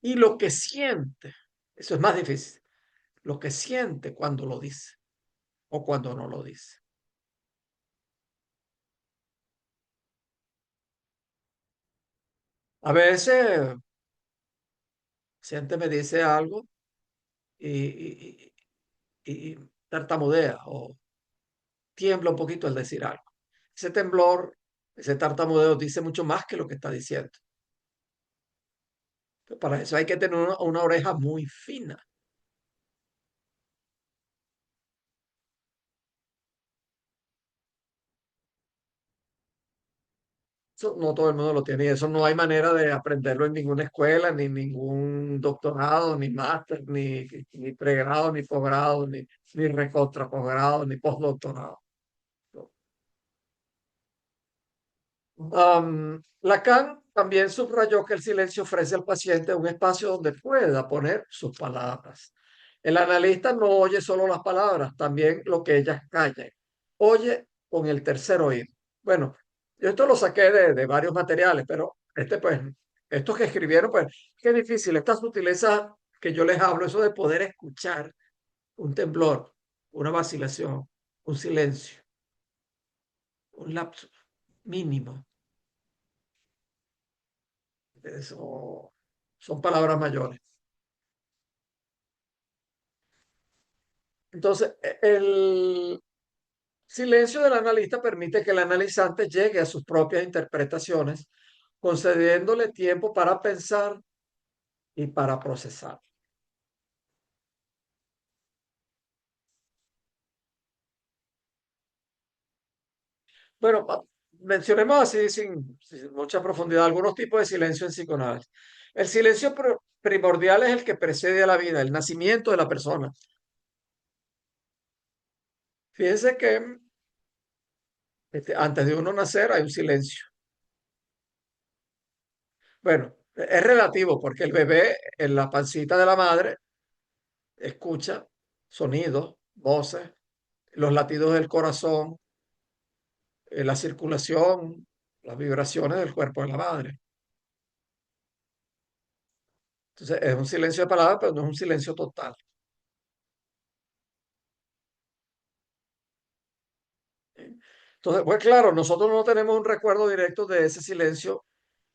Y lo que siente, eso es más difícil, lo que siente cuando lo dice o cuando no lo dice. A veces siente, me dice algo y tartamudea o tiembla un poquito al decir algo. Ese temblor, ese tartamudeo dice mucho más que lo que está diciendo. Para eso hay que tener una oreja muy fina. Eso no todo el mundo lo tiene y eso no hay manera de aprenderlo en ninguna escuela, ni ningún doctorado, ni máster, ni pregrado, ni posgrado, ni recontra posgrado, ni postdoctorado. No. Lacan también subrayó que el silencio ofrece al paciente un espacio donde pueda poner sus palabras. El analista no oye solo las palabras, también lo que ellas callen. Oye con el tercer oído. Bueno, yo esto lo saqué de varios materiales, pero pues, estos que escribieron, pues, qué difícil. Esta sutileza que yo les hablo, eso de poder escuchar un temblor, una vacilación, un silencio, un lapso mínimo. Eso son palabras mayores. Entonces, el silencio del analista permite que el analizante llegue a sus propias interpretaciones, concediéndole tiempo para pensar y para procesar. Bueno, mencionemos así sin mucha profundidad algunos tipos de silencio en psicoanálisis. El silencio primordial es el que precede a la vida, el nacimiento de la persona. Fíjense que antes de uno nacer hay un silencio. Bueno, es relativo porque el bebé en la pancita de la madre escucha sonidos, voces, los latidos del corazón, la circulación, las vibraciones del cuerpo de la madre. Entonces es un silencio de palabras, pero no es un silencio total. ¿Eh? Entonces, pues claro, nosotros no tenemos un recuerdo directo de ese silencio,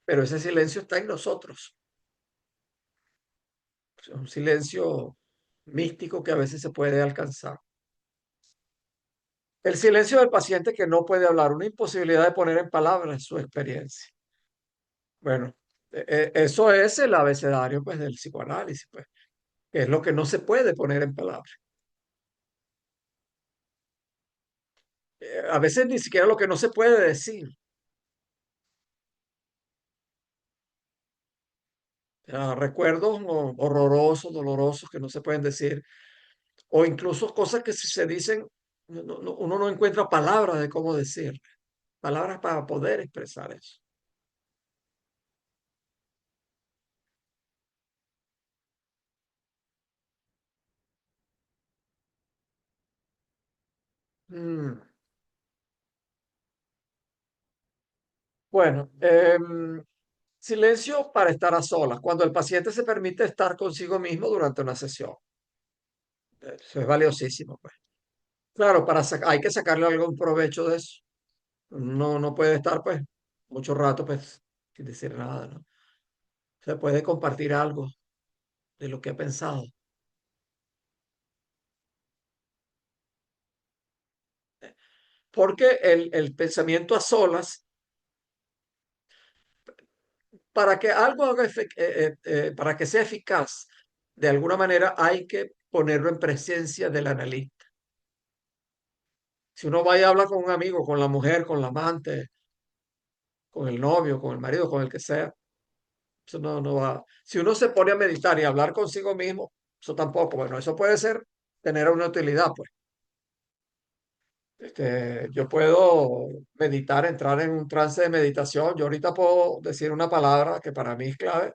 pero ese silencio está en nosotros. Es un silencio místico que a veces se puede alcanzar. El silencio del paciente que no puede hablar, una imposibilidad de poner en palabras su experiencia. Bueno, eso es el abecedario pues, del psicoanálisis, pues, que es lo que no se puede poner en palabras. A veces ni siquiera lo que no se puede decir. Recuerdos horrorosos, dolorosos que no se pueden decir, o incluso cosas que si se dicen, uno no encuentra palabras de cómo decir, palabras para poder expresar eso. Mm, Bueno, silencio para estar a solas, cuando el paciente se permite estar consigo mismo durante una sesión. Eso es valiosísimo, pues. Claro, hay que sacarle algún provecho de eso. No puede estar, pues, mucho rato, pues, sin decir nada, ¿no? Se puede compartir algo de lo que ha pensado. Porque el pensamiento a solas, para que algo para que sea eficaz, de alguna manera hay que ponerlo en presencia del analista. Si uno va y habla con un amigo, con la mujer, con la amante, con el novio, con el marido, con el que sea, eso no va. Si uno se pone a meditar y a hablar consigo mismo, eso tampoco. Bueno, eso puede ser tener una utilidad, pues. Yo puedo meditar, entrar en un trance de meditación. Yo ahorita puedo decir una palabra que para mí es clave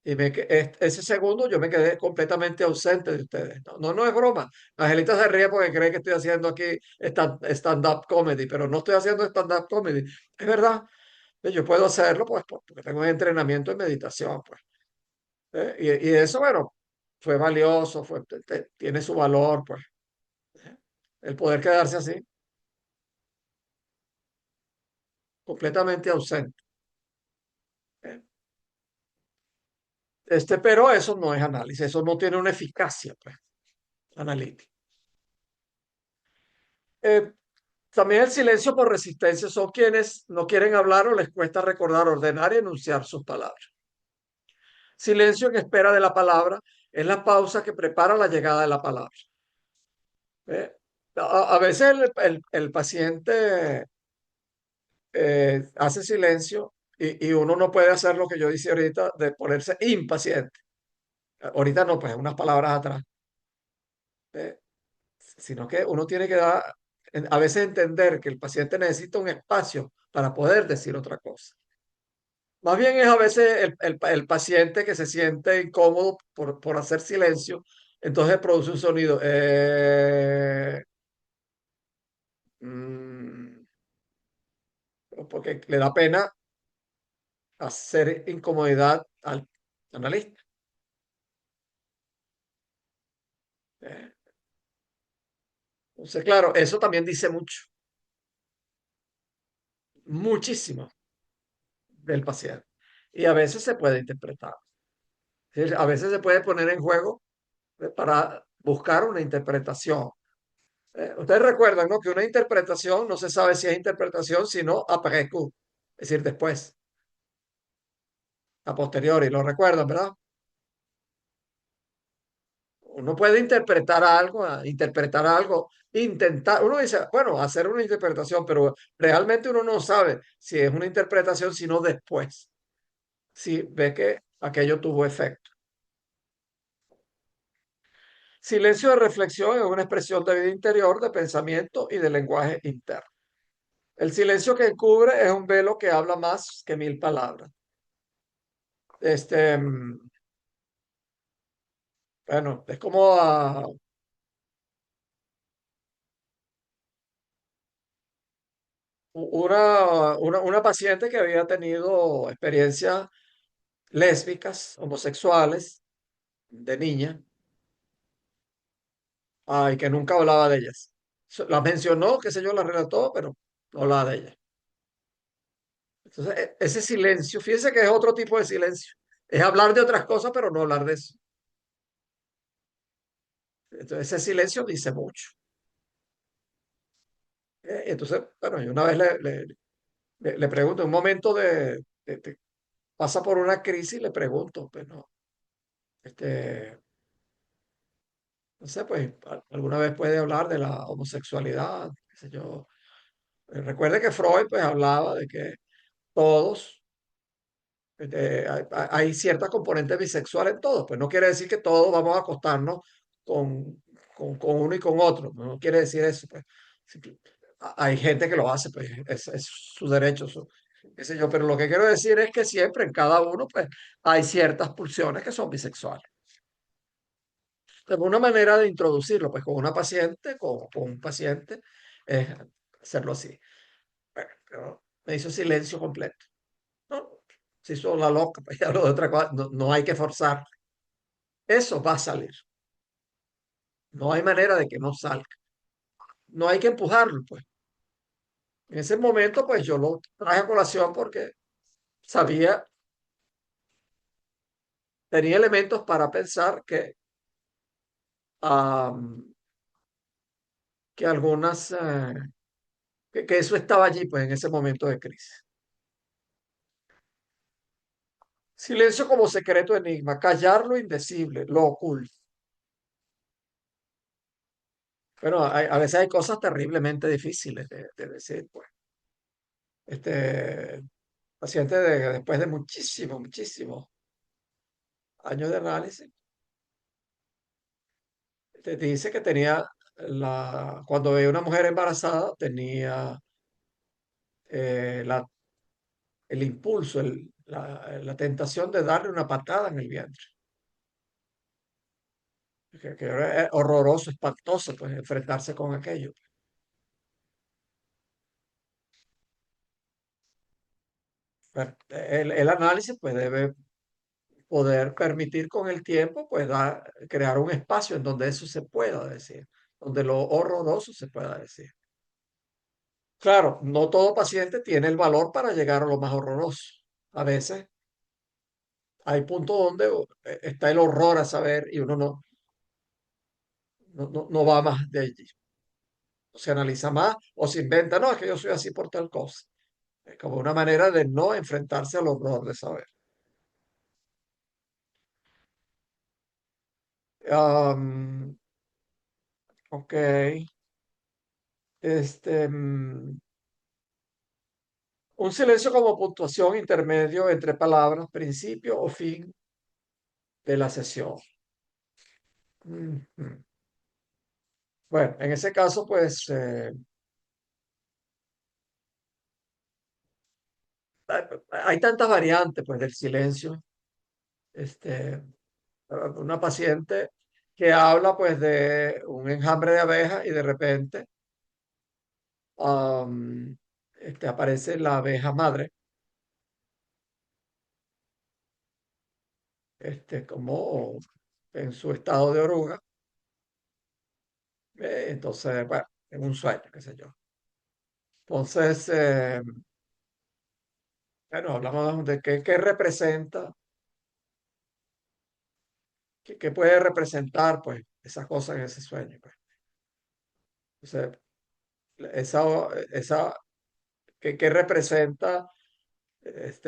y ese segundo yo me quedé completamente ausente de ustedes. No es broma. Angelita se ríe porque cree que estoy haciendo aquí stand-up comedy, pero no estoy haciendo stand-up comedy. Es verdad. Yo puedo hacerlo pues porque tengo entrenamiento en meditación, pues. Y eso, bueno, fue valioso, tiene su valor, pues. ¿Eh? El poder quedarse así, completamente ausente. ¿Eh? Pero eso no es análisis, eso no tiene una eficacia, pues, analítica. Eh, También el silencio por resistencia son quienes no quieren hablar o les cuesta recordar, ordenar y enunciar sus palabras. Silencio en espera de la palabra es la pausa que prepara la llegada de la palabra. ¿Eh? A veces el paciente hace silencio y uno no puede hacer lo que yo hice ahorita de ponerse impaciente. Ahorita no, pues unas palabras atrás. ¿Eh? Sino que uno tiene que a veces entender que el paciente necesita un espacio para poder decir otra cosa. Más bien es a veces el paciente que se siente incómodo por hacer silencio, entonces produce un sonido. Mm, Porque le da pena hacer incomodidad al analista. Eh, Entonces, claro, eso también dice mucho, muchísimo del paciente. Y a veces se puede interpretar. Es decir, a veces se puede poner en juego para buscar una interpretación. Ustedes recuerdan, ¿no? Que una interpretación no se sabe si es interpretación, sino après coup, es decir, después, a posteriori. Lo recuerdan, ¿verdad? Uno puede interpretar algo, intentar, uno dice, bueno, hacer una interpretación, pero realmente uno no sabe si es una interpretación, sino después, si ve que aquello tuvo efecto. Silencio de reflexión es una expresión de vida interior, de pensamiento y de lenguaje interno. El silencio que encubre es un velo que habla más que mil palabras. Este, mm, bueno, es como una paciente que había tenido experiencias lésbicas, homosexuales, de niña, y que nunca hablaba de ellas. Las mencionó, qué sé yo, las relató, pero no hablaba de ellas. Entonces, ese silencio, fíjense que es otro tipo de silencio. Es hablar de otras cosas, pero no hablar de eso. Entonces ese silencio dice mucho. Entonces, bueno, yo una vez le pregunto, en un momento pasa por una crisis, le pregunto, pues no, este, no sé, pues alguna vez puede hablar de la homosexualidad, qué sé yo. Recuerde que Freud pues hablaba de que todos, hay cierta componente bisexual en todos, pues no quiere decir que todos vamos a acostarnos con, con uno y con otro, no quiere decir eso, pues. Simple- Hay gente que lo hace, pues es su derecho, qué sé yo, pero lo que quiero decir es que siempre en cada uno pues hay ciertas pulsiones que son bisexuales. Entonces, una manera de introducirlo, pues con una paciente, con un paciente, es hacerlo así. Bueno, pero me hizo silencio completo. No, se hizo la loca, pues ya lo de otra cosa, no, no hay que forzar. Eso va a salir. No hay manera de que no salga. No hay que empujarlo, pues. En ese momento, pues yo lo traje a colación porque sabía, tenía elementos para pensar am, que algunas, que eso estaba allí, pues en ese momento de crisis. Silencio como secreto enigma, callar lo indecible, lo oculto. Pero a veces hay cosas terriblemente difíciles de decir, pues. Este paciente después de muchísimos años de análisis, te dice que tenía cuando veía una mujer embarazada, tenía la, el impulso, la tentación de darle una patada en el vientre. Que era horroroso, espantoso, pues, enfrentarse con aquello. Pero el análisis, pues, debe poder permitir con el tiempo, pues, crear un espacio en donde eso se pueda decir, donde lo horroroso se pueda decir. Claro, no todo paciente tiene el valor para llegar a lo más horroroso. A veces hay puntos donde está el horror a saber y uno no va más de allí. O se analiza más o se inventa, no, es que yo soy así por tal cosa. Es como una manera de no enfrentarse al horror de saber. Am, ok. Este, un silencio como puntuación intermedio entre palabras, principio o fin de la sesión. Ujú. Bueno, en ese caso, pues hay tantas variantes pues, del silencio. Este, una paciente que habla pues de un enjambre de abejas y de repente aparece la abeja madre, como en su estado de oruga. Entonces, bueno, en un sueño, qué sé yo. Entonces, bueno, hablamos de qué representa, qué puede representar, pues, esas cosas en ese sueño, pues. Entonces, esa, qué representa,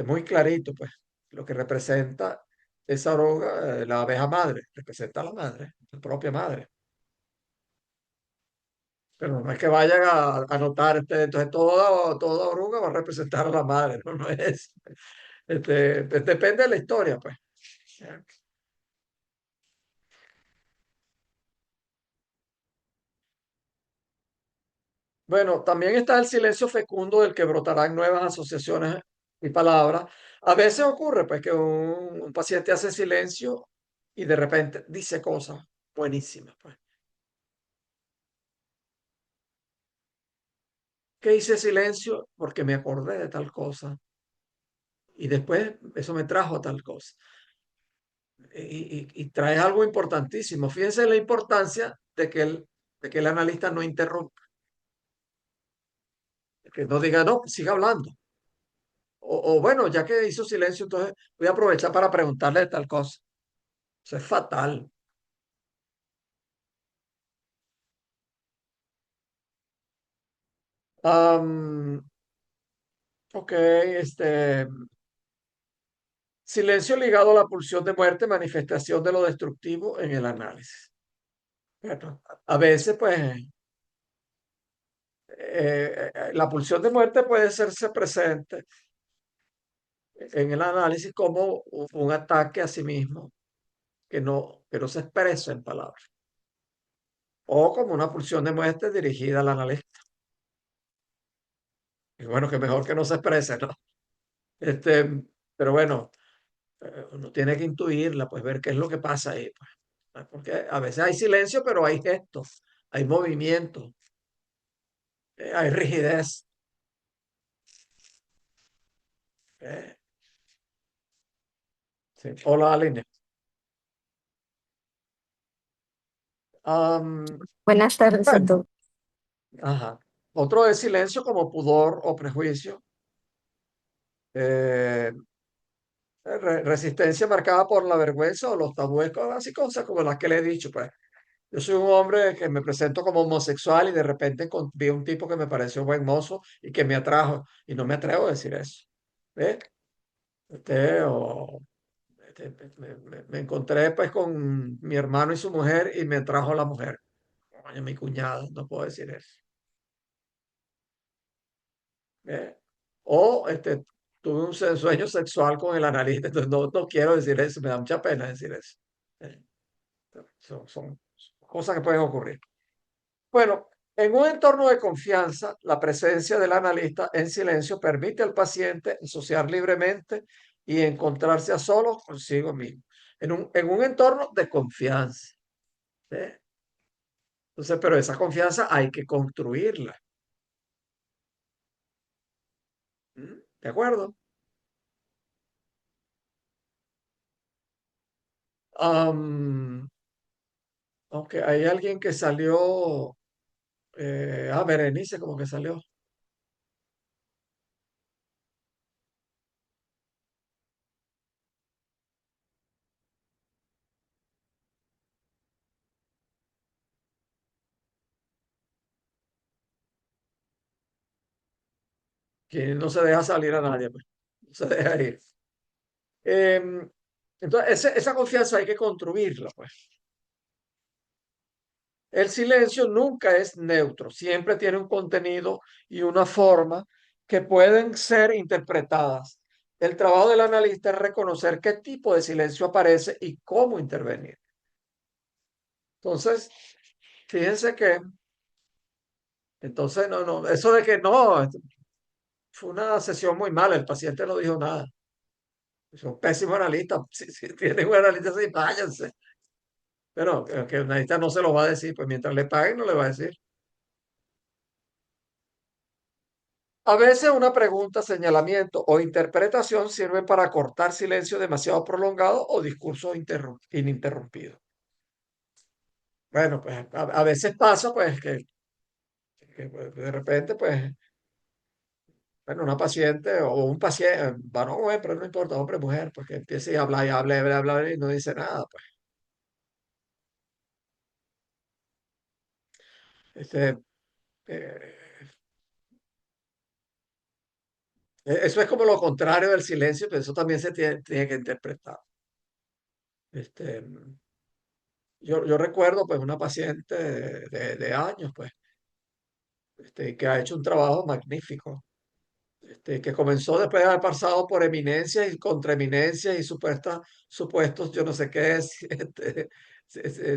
muy clarito, pues, lo que representa esa oruga, la abeja madre, representa a la madre, la propia madre. Pero no es que vayan a notar, entonces toda oruga va a representar a la madre, no, no es eso. Depende de la historia, pues. Bueno, también está el silencio fecundo del que brotarán nuevas asociaciones y palabras. A veces ocurre, pues, que un paciente hace silencio y de repente dice cosas buenísimas, pues. ¿Qué hice silencio? Porque me acordé de tal cosa y después eso me trajo a tal cosa. Y trae algo importantísimo. Fíjense la importancia de que el analista no interrumpa, que no diga, no, siga hablando. O bueno, ya que hizo silencio, entonces voy a aprovechar para preguntarle de tal cosa. Eso es fatal. Am, ok, silencio ligado a la pulsión de muerte, manifestación de lo destructivo en el análisis. Bueno, a veces, pues, la pulsión de muerte puede hacerse presente en el análisis como un ataque a sí mismo que no se expresa en palabras, o como una pulsión de muerte dirigida al analista. Y bueno, que mejor que no se exprese, ¿no? Pero bueno, uno tiene que intuirla, pues ver qué es lo que pasa ahí, pues. Porque a veces hay silencio, pero hay gestos, hay movimiento, hay rigidez. eh. Sí. Hola, Aline. Am, Buenas tardes a bueno, todos. ajá. Otro es silencio como pudor o prejuicio. eh, Resistencia marcada por la vergüenza o los tabúes, así cosas como las que le he dicho, pues. Yo soy un hombre que me presento como homosexual y de repente vi un tipo que me pareció buen mozo y que me atrajo y no me atrevo a decir eso. ¿Ves? O me encontré pues con mi hermano y su mujer y me trajo la mujer. Coño, mi cuñada, no puedo decir eso. ¿Ves? O tuve un sueño sexual con el analista, entonces no quiero decir eso, me da mucha pena decir eso. ¿Eh? Son cosas que pueden ocurrir. Bueno, en un entorno de confianza, la presencia del analista en silencio permite al paciente asociar libremente y encontrarse a solos consigo mismo. En un entorno de confianza. ¿Eh? Entonces, pero esa confianza hay que construirla. ¿Mm? ¿De acuerdo? Am, Aunque hay alguien que salió, Berenice como que salió, que no se deja salir a nadie, pues. No se deja ir. Em, entonces, esa confianza hay que construirla, pues. El silencio nunca es neutro, siempre tiene un contenido y una forma que pueden ser interpretadas. El trabajo del analista es reconocer qué tipo de silencio aparece y cómo intervenir. Entonces, fíjense que, entonces, no, eso de que no, fue una sesión muy mala, el paciente no dijo nada. Es un pésimo analista. Si tienen un analista así, váyanse. Pero que el analista no se lo va a decir, pues mientras le paguen no le va a decir. A veces una pregunta, señalamiento o interpretación sirve para cortar silencio demasiado prolongado o discurso ininterrumpido. Bueno, pues a veces pasa pues que, pues, de repente pues, bueno, una paciente o un paciente, varón o pero no importa, hombre o mujer, porque empieza a hablar y habla y habla, habla y no dice nada, pues. Este, eh, Eso es como lo contrario del silencio, pero eso también se tiene que interpretar. Este, yo recuerdo pues una paciente de años, pues, que ha hecho un trabajo magnífico, que comenzó después de haber pasado por eminencias y contraeminencias y supuestos, yo no sé qué es,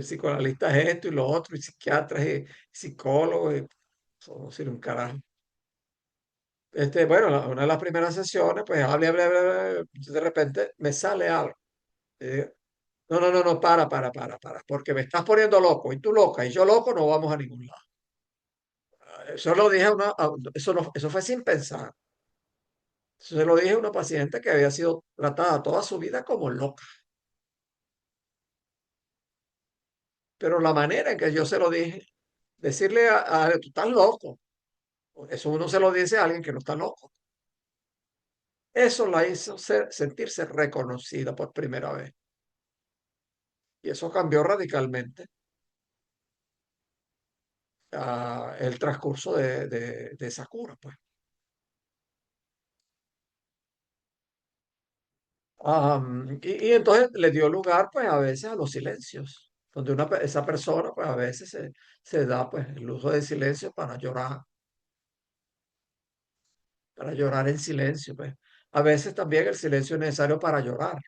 psicoanalistas esto y lo otro, y psiquiatras y psicólogos, y, no sirve un carajo. Bueno, una de las primeras sesiones, pues, hable, de repente me sale algo. eh, no, para, porque me estás poniendo loco, y tú loca, y yo loco, no vamos a ningún lado. Eso lo dije eso no, eso fue sin pensar. Eso se lo dije a una paciente que había sido tratada toda su vida como loca. Pero la manera en que yo se lo dije, decirle tú estás loco, eso uno se lo dice a alguien que no está loco. Eso la hizo sentirse reconocida por primera vez. Y eso cambió radicalmente. el transcurso de esa cura, pues. Y entonces le dio lugar, pues, a veces a los silencios, donde esa persona, pues, a veces se da, pues, el uso de silencio para llorar en silencio, pues. A veces también el silencio es necesario para llorar.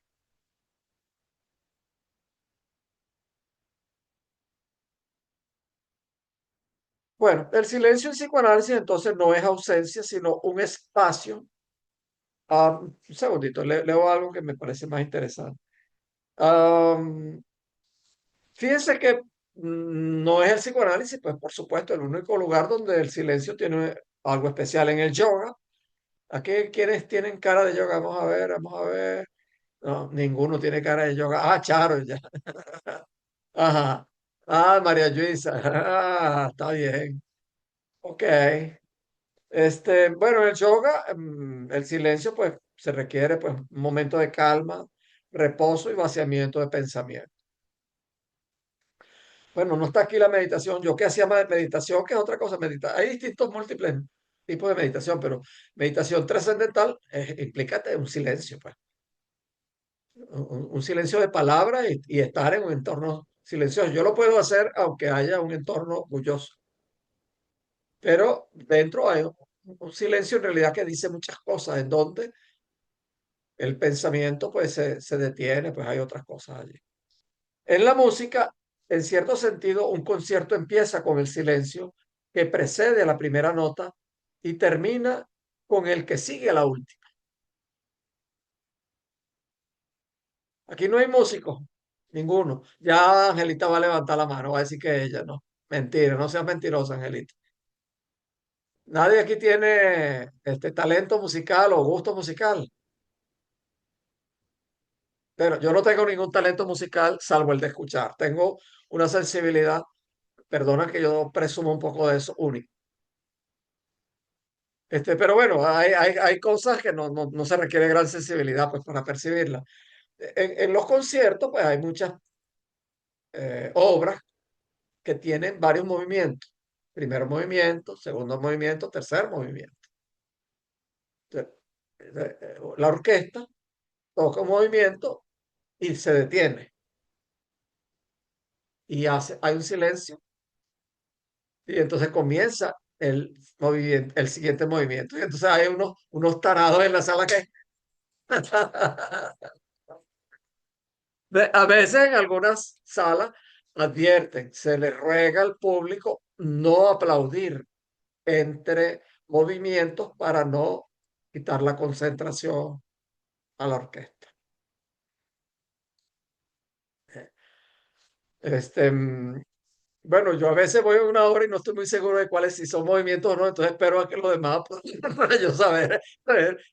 Bueno, el silencio en psicoanálisis entonces no es ausencia, sino un espacio. Un segundito, leo algo que me parece más interesante. Am, Fíjense que no es el psicoanálisis, pues por supuesto, el único lugar donde el silencio tiene algo especial en el yoga. Aquí, ¿quiénes tienen cara de yoga? Vamos a ver, vamos a ver. No, ninguno tiene cara de yoga. Ah, Charo, ya. Ajá. Ah, María Luisa. Ah, está bien. Ok. Bueno, el yoga, el silencio, pues se requiere pues un momento de calma, reposo y vaciamiento de pensamiento. Bueno, no está aquí la meditación. Yo que hacía meditación, que es otra cosa. Hay distintos múltiples tipos de meditación, pero meditación trascendental implica un silencio, pues. Un silencio de palabra y estar en un entorno silencioso. Yo lo puedo hacer aunque haya un entorno bulloso, pero dentro hay un silencio en realidad que dice muchas cosas, en donde el pensamiento pues se detiene, pues hay otras cosas allí. En la música, en cierto sentido, un concierto empieza con el silencio que precede a la primera nota y termina con el que sigue a la última. Aquí no hay músicos, ninguno. Ya Angelita va a levantar la mano, va a decir que ella no. Mentira, no seas mentirosa, Angelita. Nadie aquí tiene este talento musical o gusto musical, pero yo no tengo ningún talento musical salvo el de escuchar. Tengo una sensibilidad, perdona que yo presumo un poco de eso, única. Pero bueno, hay cosas que no se requiere gran sensibilidad pues, para percibirlas. En los conciertos, pues hay muchas obras que tienen varios movimientos. Primer movimiento, segundo movimiento, tercer movimiento. Entonces, la orquesta toca un movimiento y se detiene y hay un silencio y entonces comienza el siguiente movimiento. Y entonces hay unos tarados en la sala que a veces en algunas salas advierten, se les ruega al público no aplaudir entre movimientos para no quitar la concentración a la orquesta. Este, mm, bueno, yo a veces voy a una obra y no estoy muy seguro de cuáles si son movimientos o no, entonces espero a que los demás para yo saber.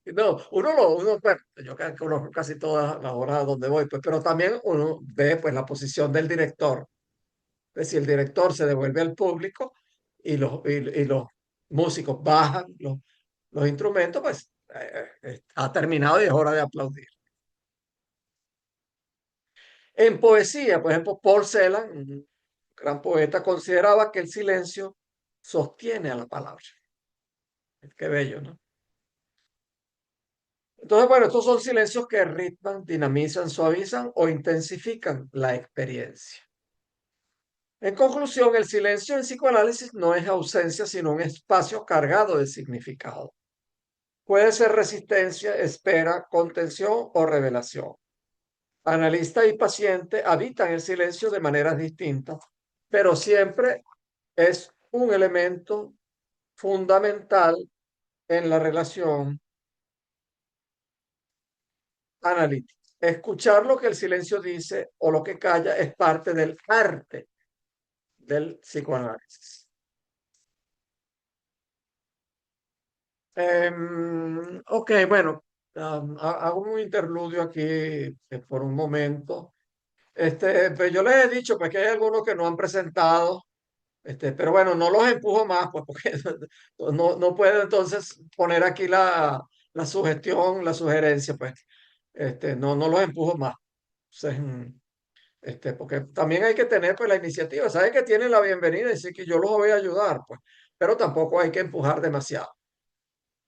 No, bueno, yo conozco casi todas las obras donde voy, pues, pero también uno ve pues la posición del director. Es decir, el director se devuelve al público y los músicos bajan los instrumentos, pues ha terminado y es hora de aplaudir. En poesía, por ejemplo, Paul Celan, un gran poeta, consideraba que el silencio sostiene a la palabra. Qué bello, ¿no? Entonces, bueno, estos son silencios que ritman, dinamizan, suavizan o intensifican la experiencia. En conclusión, el silencio en psicoanálisis no es ausencia, sino un espacio cargado de significado. Puede ser resistencia, espera, contención o revelación. Analista y paciente habitan el silencio de maneras distintas, pero siempre es un elemento fundamental en la relación analítica. Escuchar lo que el silencio dice o lo que calla es parte del arte del psicoanálisis. Ok, bueno, hago un interludio aquí por un momento. Pues yo les he dicho pues, que hay algunos que no han presentado, pero bueno, no los empujo más, pues porque no puedo entonces poner aquí la sugestión, la sugerencia, pues no los empujo más. Entonces, Porque también hay que tener pues la iniciativa, sabe que tiene la bienvenida y decir que yo los voy a ayudar, pues, pero tampoco hay que empujar demasiado.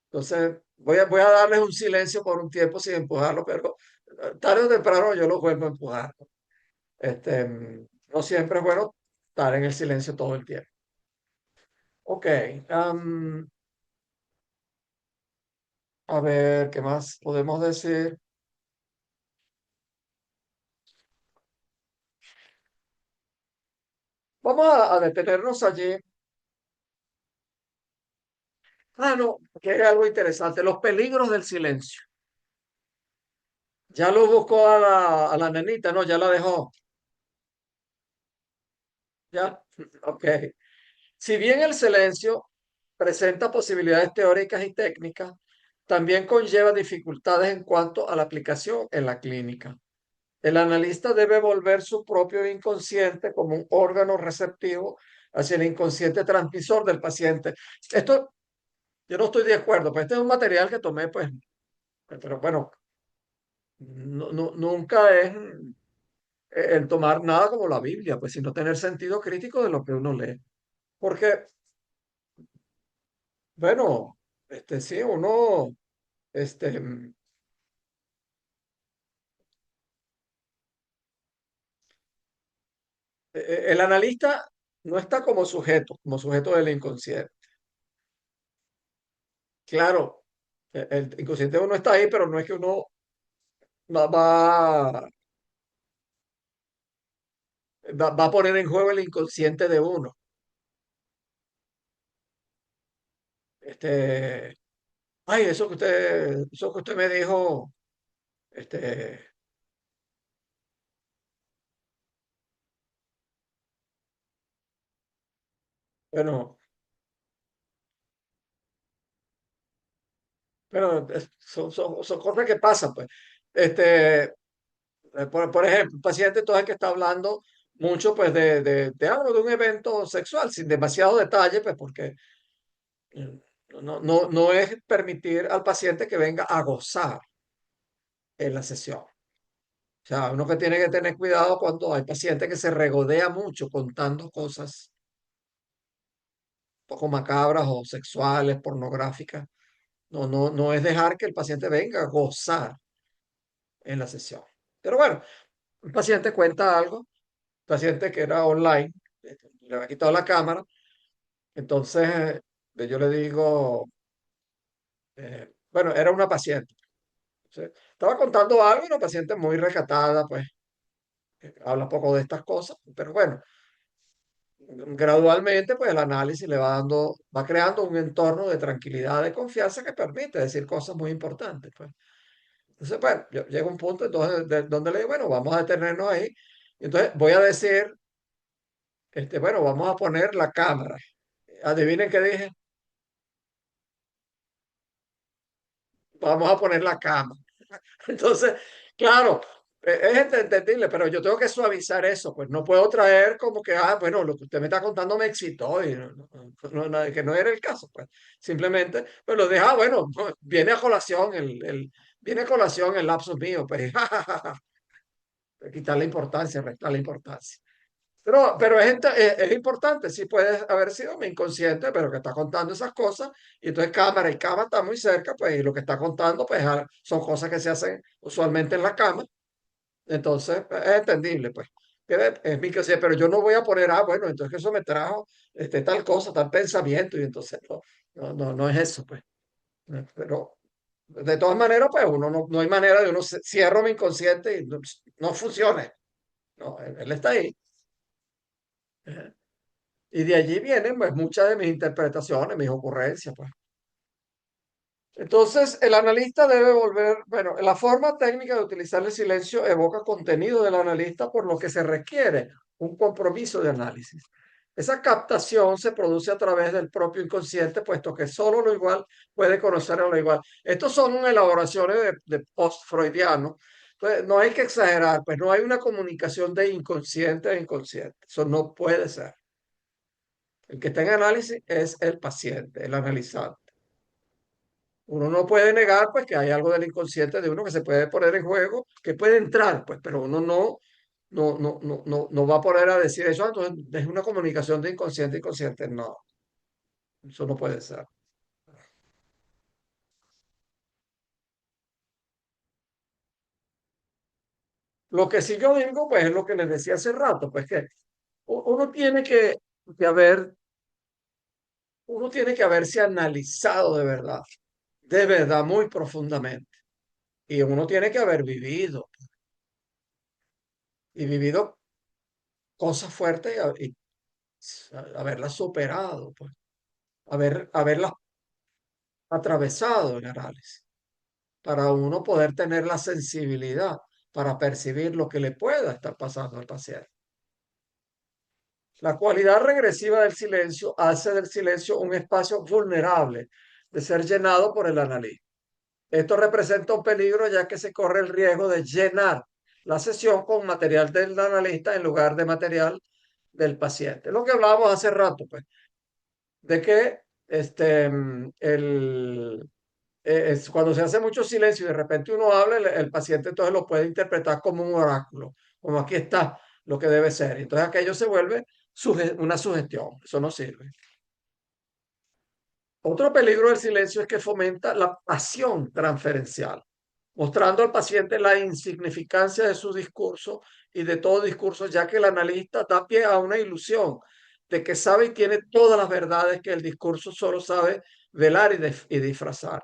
Entonces, voy a darles un silencio por un tiempo sin empujarlo, pero tarde o temprano yo los vuelvo a empujar. No siempre es bueno estar en el silencio todo el tiempo. Ok, a ver, ¿qué más podemos decir? Vamos a detenernos allí. Ah, no, que hay algo interesante, los peligros del silencio. Ya lo buscó a la nenita, no, ya la dejó. Ya, ok. Si bien el silencio presenta posibilidades teóricas y técnicas, también conlleva dificultades en cuanto a la aplicación en la clínica. El analista debe volver su propio inconsciente como un órgano receptivo hacia el inconsciente transmisor del paciente. Esto yo no estoy de acuerdo, pues este es un material que tomé, pues, pero bueno, nunca es el tomar nada como la Biblia, pues, sino tener sentido crítico de lo que uno lee. Porque, bueno, sí, uno, este, el analista no está como sujeto del inconsciente. Claro, el inconsciente de uno está ahí, pero no es que uno va, va a poner en juego el inconsciente de uno. Este, ay, eso que usted me dijo, este, bueno, pero son cosas que pasan, pues. Este, por ejemplo, un paciente entonces que está hablando mucho, pues, algo, de un evento sexual, sin demasiado detalle, pues, porque mm, no es permitir al paciente que venga a gozar en la sesión. O sea, uno que tiene que tener cuidado cuando hay pacientes que se regodea mucho contando cosas poco macabras o sexuales, pornográficas. No es dejar que el paciente venga a gozar en la sesión. Pero bueno, un paciente cuenta algo, un paciente que era online, le había quitado la cámara, entonces yo le digo, bueno, era una paciente. Estaba contando algo, una paciente muy recatada, pues habla poco de estas cosas, pero bueno, gradualmente pues el análisis le va creando un entorno de tranquilidad, de confianza que permite decir cosas muy importantes, pues. Entonces, bueno, llega un punto entonces donde le digo, bueno, vamos a detenernos ahí. Entonces voy a decir, bueno, vamos a poner la cámara. Adivinen qué dije, vamos a poner la cámara. Entonces, claro, es entendible, pero yo tengo que suavizar eso, pues no puedo traer como que, bueno, lo que usted me está contando me excitó y que no era el caso, pues simplemente, pues lo deja, bueno, viene a colación viene a colación el lapsus mío, pues, quitar la importancia, restar la importancia. Pero es importante, sí puede haber sido mi inconsciente, pero que está contando esas cosas, y entonces cámara y cama está muy cerca, pues, y lo que está contando, pues, son cosas que se hacen usualmente en la cama, entonces es entendible, pues. Es mi inconsciente, pero yo no voy a poner, bueno, entonces eso me trajo tal cosa, tal pensamiento, y entonces no es eso, pues. Pero de todas maneras, pues, uno no hay manera de uno cierro mi inconsciente y no funcione. No, él está ahí. Y de allí vienen pues, muchas de mis interpretaciones, mis ocurrencias, pues. Entonces, el analista debe volver, bueno, la forma técnica de utilizar el silencio evoca contenido del analista, por lo que se requiere un compromiso de análisis. Esa captación se produce a través del propio inconsciente, puesto que solo lo igual puede conocer a lo igual. Estos son elaboraciones de post-freudiano. Entonces, no hay que exagerar, pues no hay una comunicación de inconsciente a inconsciente. Eso no puede ser. El que está en análisis es el paciente, el analizante. Uno no puede negar, pues, que hay algo del inconsciente de uno que se puede poner en juego, que puede entrar, pues, pero uno no va a poner a decir eso, entonces es una comunicación de inconsciente a inconsciente. No, eso no puede ser. Lo que sí yo digo, pues es lo que les decía hace rato, pues que uno tiene que haber, uno tiene que haberse analizado de verdad, muy profundamente. Y uno tiene que haber vivido y vivido cosas fuertes y haberlas superado, pues, haberlas atravesado en análisis, para uno poder tener la sensibilidad para percibir lo que le pueda estar pasando al paciente. La cualidad regresiva del silencio hace del silencio un espacio vulnerable de ser llenado por el analista. Esto representa un peligro ya que se corre el riesgo de llenar la sesión con material del analista en lugar de material del paciente. Lo que hablábamos hace rato, pues, de que es cuando se hace mucho silencio y de repente uno habla, el paciente entonces lo puede interpretar como un oráculo, como aquí está lo que debe ser. Entonces aquello se vuelve una sugestión, eso no sirve. Otro peligro del silencio es que fomenta la pasión transferencial, mostrando al paciente la insignificancia de su discurso y de todo discurso, ya que el analista da pie a una ilusión de que sabe y tiene todas las verdades que el discurso solo sabe velar y disfrazar.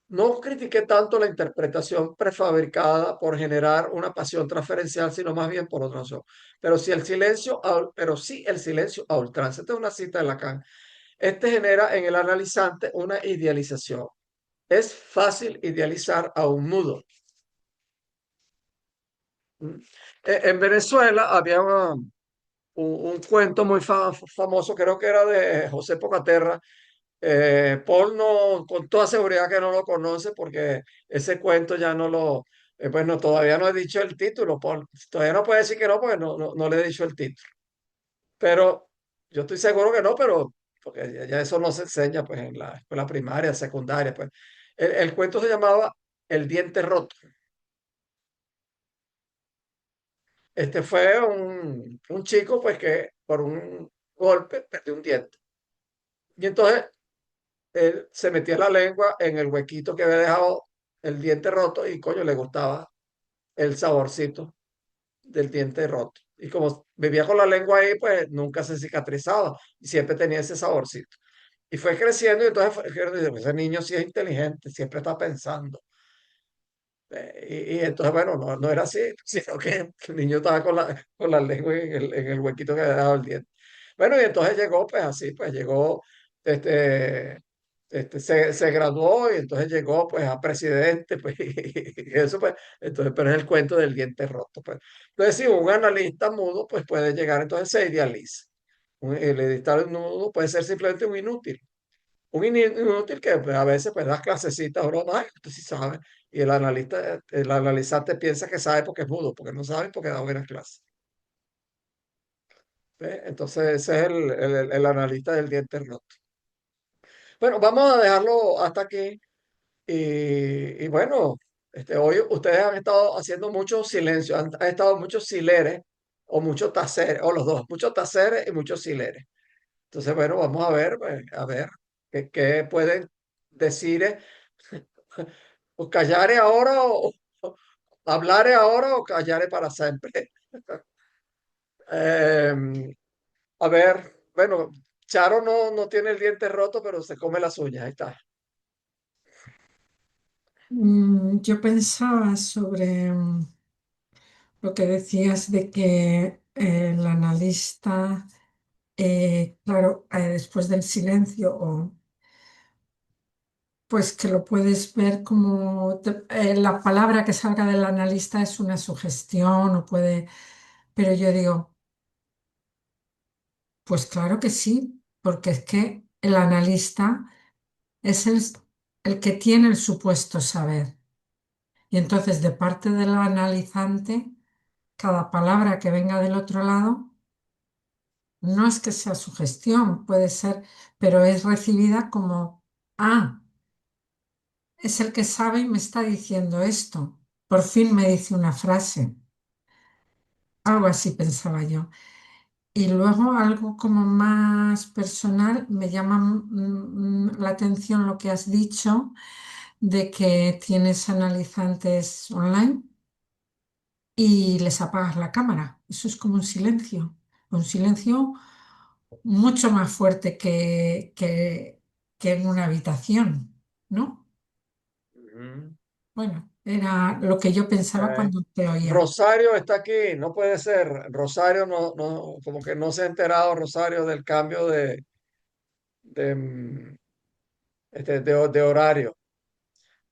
No critiqué tanto la interpretación prefabricada por generar una pasión transferencial, sino más bien por otra razón. Pero sí el silencio a ultranza. Esta es una cita de Lacan. Este genera en el analizante una idealización. Es fácil idealizar a un mudo. ¿Mm? En Venezuela había un cuento muy famoso, creo que era de José Pocaterra. Paul no, con toda seguridad que no lo conoce porque ese cuento ya no lo, bueno, todavía no he dicho el título, Paul. Todavía no puede decir que no, porque no le he dicho el título. Pero yo estoy seguro que no, pero porque ya eso no se enseña pues en la escuela primaria, secundaria, pues. El cuento se llamaba El diente roto. Este fue un chico pues que por un golpe perdió un diente. Y entonces él se metía la lengua en el huequito que había dejado el diente roto y coño, le gustaba el saborcito del diente roto. Y como vivía con la lengua ahí, pues nunca se cicatrizaba y siempre tenía ese saborcito. Y fue creciendo y entonces ese niño sí es inteligente, siempre está pensando. Y entonces, bueno, no era así, sino que el niño estaba con la lengua en el huequito que había dejado el diente. Bueno, y entonces llegó, pues así, pues llegó, este, se graduó y entonces llegó, pues a presidente, pues, y eso, pues, entonces, pero es el cuento del diente roto, pues. Entonces, si un analista mudo, pues puede llegar, entonces se idealiza. El analista mudo puede ser simplemente un inútil. Inútil que pues, a veces pues das clasecitas, broma, ay, usted sí sabe. Y el analizante piensa que sabe porque es mudo, porque no sabe porque da buenas clases. ¿Ve? Entonces ese es el analista del diente roto. Bueno, vamos a dejarlo hasta aquí. Y bueno, hoy ustedes han estado haciendo mucho silencio, han estado muchos sileres o muchos taceres, o los dos, muchos taceres y muchos sileres. Entonces, bueno, vamos a ver qué pueden decir. O callare ahora o hablare ahora o callare para siempre. Em, a ver, bueno, Charo no tiene el diente roto, pero se come las uñas, ahí está. Yo pensaba sobre lo que decías de que el analista, claro, después del silencio, pues que lo puedes ver como la palabra que salga del analista es una sugestión o puede, pero yo digo, pues claro que sí, porque es que el analista es el que tiene el supuesto saber. Y entonces, de parte del analizante, cada palabra que venga del otro lado, no es que sea sugestión, puede ser, pero es recibida como, ah, es el que sabe y me está diciendo esto. por fin me dice una frase. Algo así pensaba yo. Y luego algo como más personal, me llama la atención lo que has dicho de que tienes analizantes online y les apagas la cámara. Eso es como un silencio mucho más fuerte que en una habitación, ¿no? Ujú. Bueno, era lo que yo pensaba Ok. cuando te oía. Rosario está aquí, no puede ser. Rosario no, como que no se ha enterado Rosario del cambio de, de horario.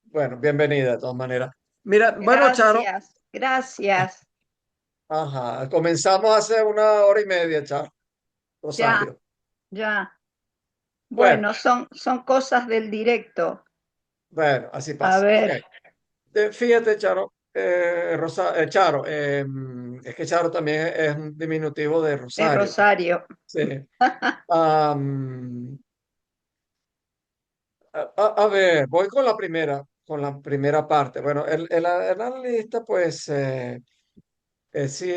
Bueno, bienvenida de todas maneras. Mira, bueno, Charo, Gracias, gracias. ajá, comenzamos hace 1 hora y media, Charo, Ya, Rosario. ya. Bueno, Bueno, son cosas del directo. bueno, así A pasa. Ok, ver, fíjate, Charo, Charo, es que Charo también es un diminutivo de de Rosario, pues. Rosario. Sí. Am, a ver, voy con la primera parte. Bueno, el analista, pues, sí,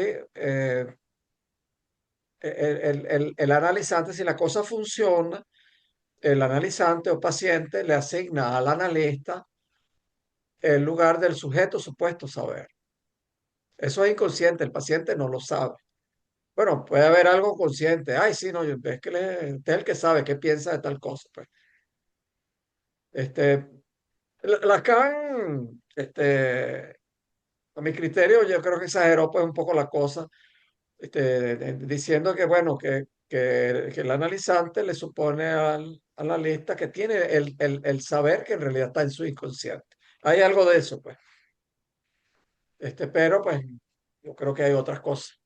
el analizante, si la cosa funciona, el analizante o paciente le asigna al analista el lugar del sujeto supuesto saber. Eso es inconsciente, el paciente no lo sabe. Bueno, puede haber algo consciente. Ay, sí, no, es que usted es el que sabe qué piensa de tal cosa. Pues, este, Lacan, a mi criterio, yo creo que exageró pues un poco la cosa, diciendo que, bueno, que el analizante le supone al analista que tiene el saber que en realidad está en su inconsciente. Hay algo de eso, pues. Pero pues yo creo que hay otras cosas.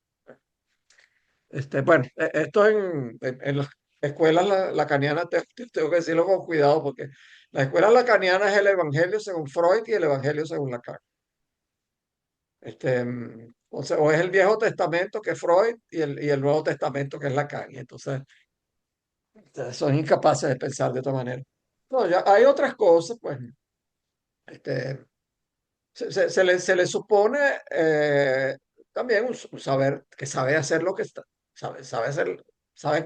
Bueno, esto en las escuelas lacanianas, tengo que decirlo con cuidado porque la escuela lacaniana es el Evangelio según Freud y el Evangelio según Lacan. O es el Viejo Testamento que es Freud y el Nuevo Testamento que es Lacan. Y entonces son incapaces de pensar de otra manera. No, ya hay otras cosas, pues, este, se le supone también un saber que sabe hacer lo que está, sabe hacer, sabe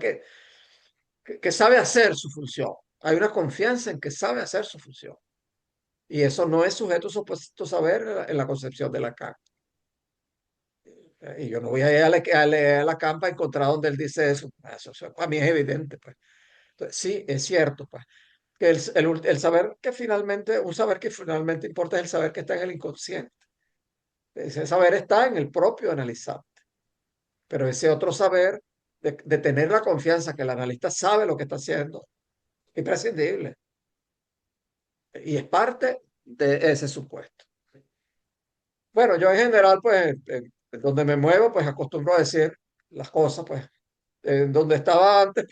que sabe hacer su función. Hay una confianza en que sabe hacer su función. Y eso no es sujeto a supuesto saber en la concepción de Lacan. Y yo no voy a ir a la campa a encontrar donde él dice eso. Eso para mí es evidente, pues. Entonces, sí, es cierto, pues, que el saber que finalmente, un saber que finalmente importa es el saber que está en el inconsciente. Ese saber está en el propio analizante, pero ese otro saber de tener la confianza que el analista sabe lo que está haciendo, es imprescindible y es parte de ese supuesto. Bueno, yo en general, pues, donde me muevo, pues acostumbro a decir las cosas, pues, en donde estaba antes,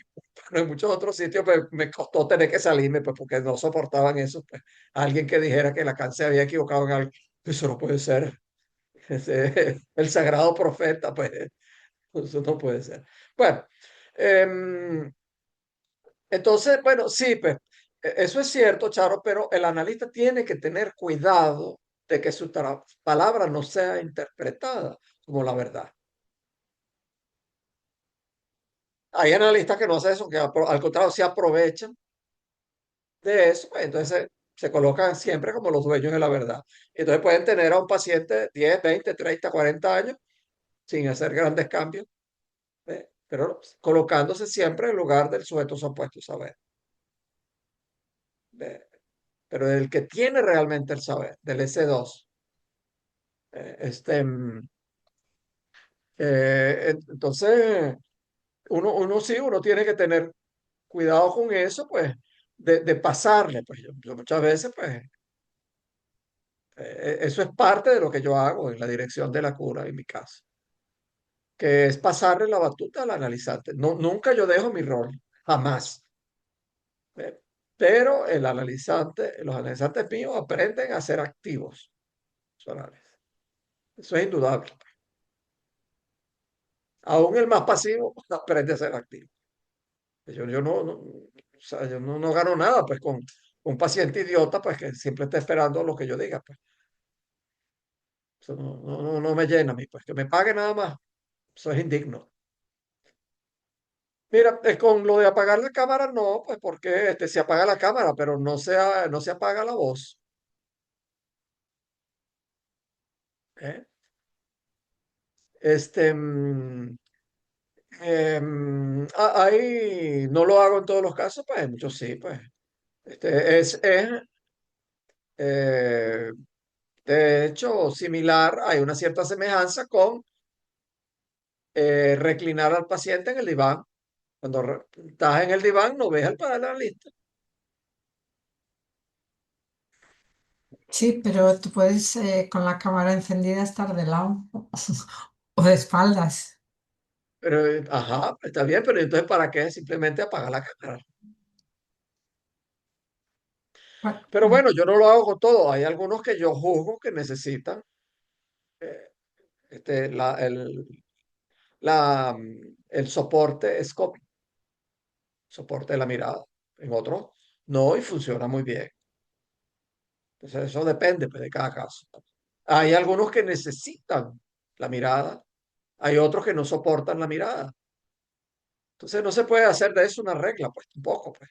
pero en muchos otros sitios, pues, me costó tener que salirme, pues, porque no soportaban eso, pues, alguien que dijera que Lacan se había equivocado en algo, eso no puede ser. El sagrado profeta, pues, eso no puede ser. Bueno, em, entonces, bueno, sí, pues, eso es cierto, Charo, pero el analista tiene que tener cuidado de que su palabra no sea interpretada como la verdad. Hay analistas que no hacen eso, que al contrario se aprovechan de eso, pues, entonces se colocan siempre como los dueños de la verdad. Entonces pueden tener a un paciente 10, 20, 30, 40 años sin hacer grandes cambios, pero colocándose siempre en lugar del sujeto supuesto saber. ¿Ve? Pero el que tiene realmente el saber, del S2, eh, este, mm, entonces uno sí, uno tiene que tener cuidado con eso, pues, de pasarle, pues yo muchas veces, pues, eso es parte de lo que yo hago en la dirección de la cura, en mi caso, que es pasarle la batuta al analizante. No, nunca yo dejo mi rol, jamás. ¿Ve? Pero los analizantes míos aprenden a ser activos personales. Eso es indudable. Aún el más pasivo aprende a ser activo. Yo o sea, yo no gano nada pues con un paciente idiota pues que siempre está esperando lo que yo diga. Pues. Eso no me llena a mí, pues que me pague nada más. Eso es indigno. Mira, con lo de apagar la cámara, no, pues porque se apaga la cámara, pero no se apaga la voz. ¿Eh? Este, mm, ahí no lo hago en todos los casos, pues en muchos sí, pues. Es eh, de hecho similar, hay una cierta semejanza con reclinar al paciente en el diván. Cuando estás en el diván, no ves al panelista. Sí, pero tú puedes con la cámara encendida estar de lado o de espaldas. Pero, ajá, está bien, pero entonces ¿para qué? Simplemente apaga la cámara. Bueno, Pero bueno, yo no lo hago con todo. Hay algunos que yo juzgo que necesitan eh, este, la, el, el soporte SCOPI, soporte de la mirada. En otros no, y funciona muy bien. Entonces eso depende pues, de cada caso. Hay algunos que necesitan la mirada, hay otros que no soportan la mirada. Entonces no se puede hacer de eso una regla, pues tampoco, pues.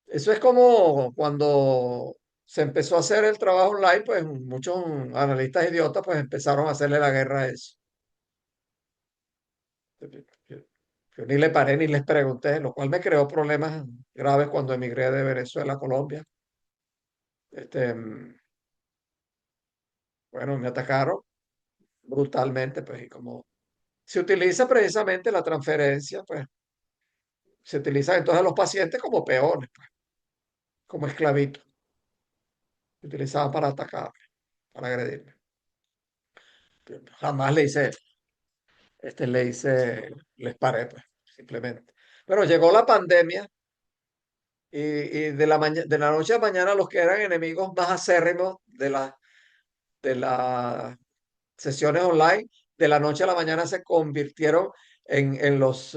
Eso es como cuando se empezó a hacer el trabajo online, pues muchos analistas idiotas pues empezaron a hacerle la guerra a eso. Yo, yo ni le paré ni les pregunté, lo cual me creó problemas graves cuando emigré de Venezuela a Colombia. Este, bueno, me atacaron brutalmente, pues, y como se utiliza precisamente la transferencia, pues, se utiliza entonces a los pacientes como peones, pues, como esclavitos. Se utilizaban para atacarme, para agredirme. Jamás les paré, pues, simplemente. Pero llegó la pandemia y de la noche a mañana los que eran enemigos más acérrimos de las sesiones online, de la noche a la mañana se convirtieron en los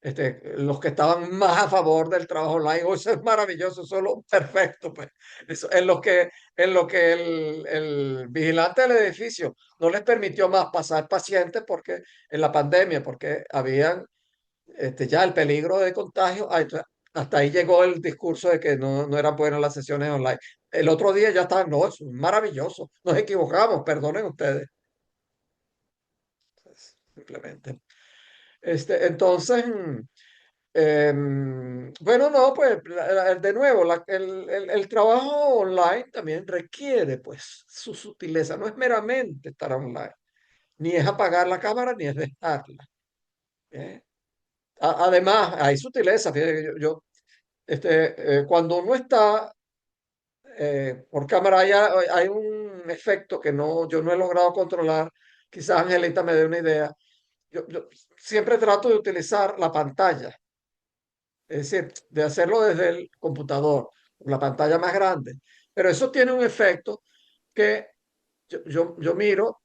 que estaban más a favor del trabajo online. Oh, eso es maravilloso, eso es lo perfecto, pues. Eso, en lo que el vigilante del edificio no les permitió más pasar pacientes porque en la pandemia, porque habían ya el peligro de contagio. Hasta ahí llegó el discurso de que no eran buenas las sesiones online. El otro día ya estaban, no, es maravilloso, nos equivocamos, perdonen ustedes. Simplemente. Entonces, bueno, no, pues de nuevo, el trabajo online también requiere pues su sutileza, no es meramente estar online, ni es apagar la cámara ni es dejarla. ¿Eh? Además, hay sutileza, fíjate, cuando uno está por cámara, hay un efecto que yo no he logrado controlar, quizás Angelita me dé una idea. Yo siempre trato de utilizar la pantalla, es decir, de hacerlo desde el computador, la pantalla más grande. Pero eso tiene un efecto que yo miro,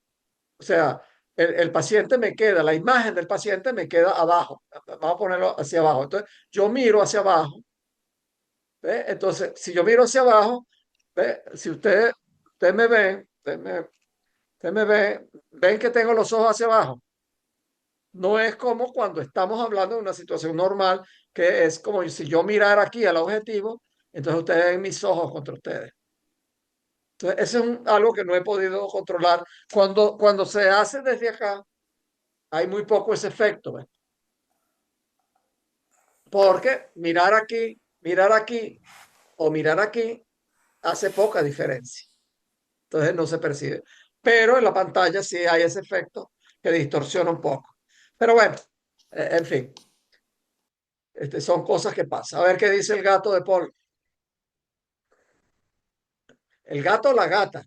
o sea, el paciente me queda, la imagen del paciente me queda abajo. Vamos a ponerlo hacia abajo. Entonces, yo miro hacia abajo. ¿Ve? Entonces, si yo miro hacia abajo, ¿ve? Si ustedes me ven, ustedes me ven que tengo los ojos hacia abajo. No es como cuando estamos hablando de una situación normal, que es como si yo mirara aquí al objetivo, entonces ustedes ven mis ojos contra ustedes. Entonces, eso es algo que no he podido controlar. Cuando se hace desde acá, hay muy poco ese efecto, ¿ves? Porque mirar aquí o mirar aquí hace poca diferencia. Entonces no se percibe. Pero en la pantalla sí hay ese efecto que distorsiona un poco. Pero bueno, en fin. Son cosas que pasan. A ver qué dice el gato de Paul. ¿El gato o la gata?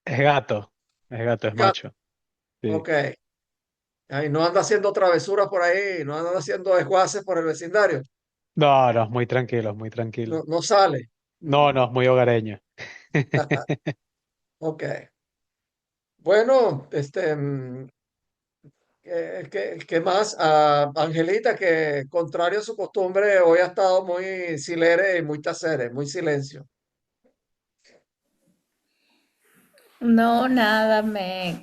Es gato, es Gato. macho. Sí. Ok. Ahí no anda haciendo travesuras por ahí, no anda haciendo desguaces por el vecindario. No, no, es muy tranquilo, es muy No, tranquilo. no sale. No, no, es muy hogareño. Ok. Bueno, ¿qué más? Angelita, que contrario a su costumbre, hoy ha estado muy silere y muy tacere, muy silencio. No, nada,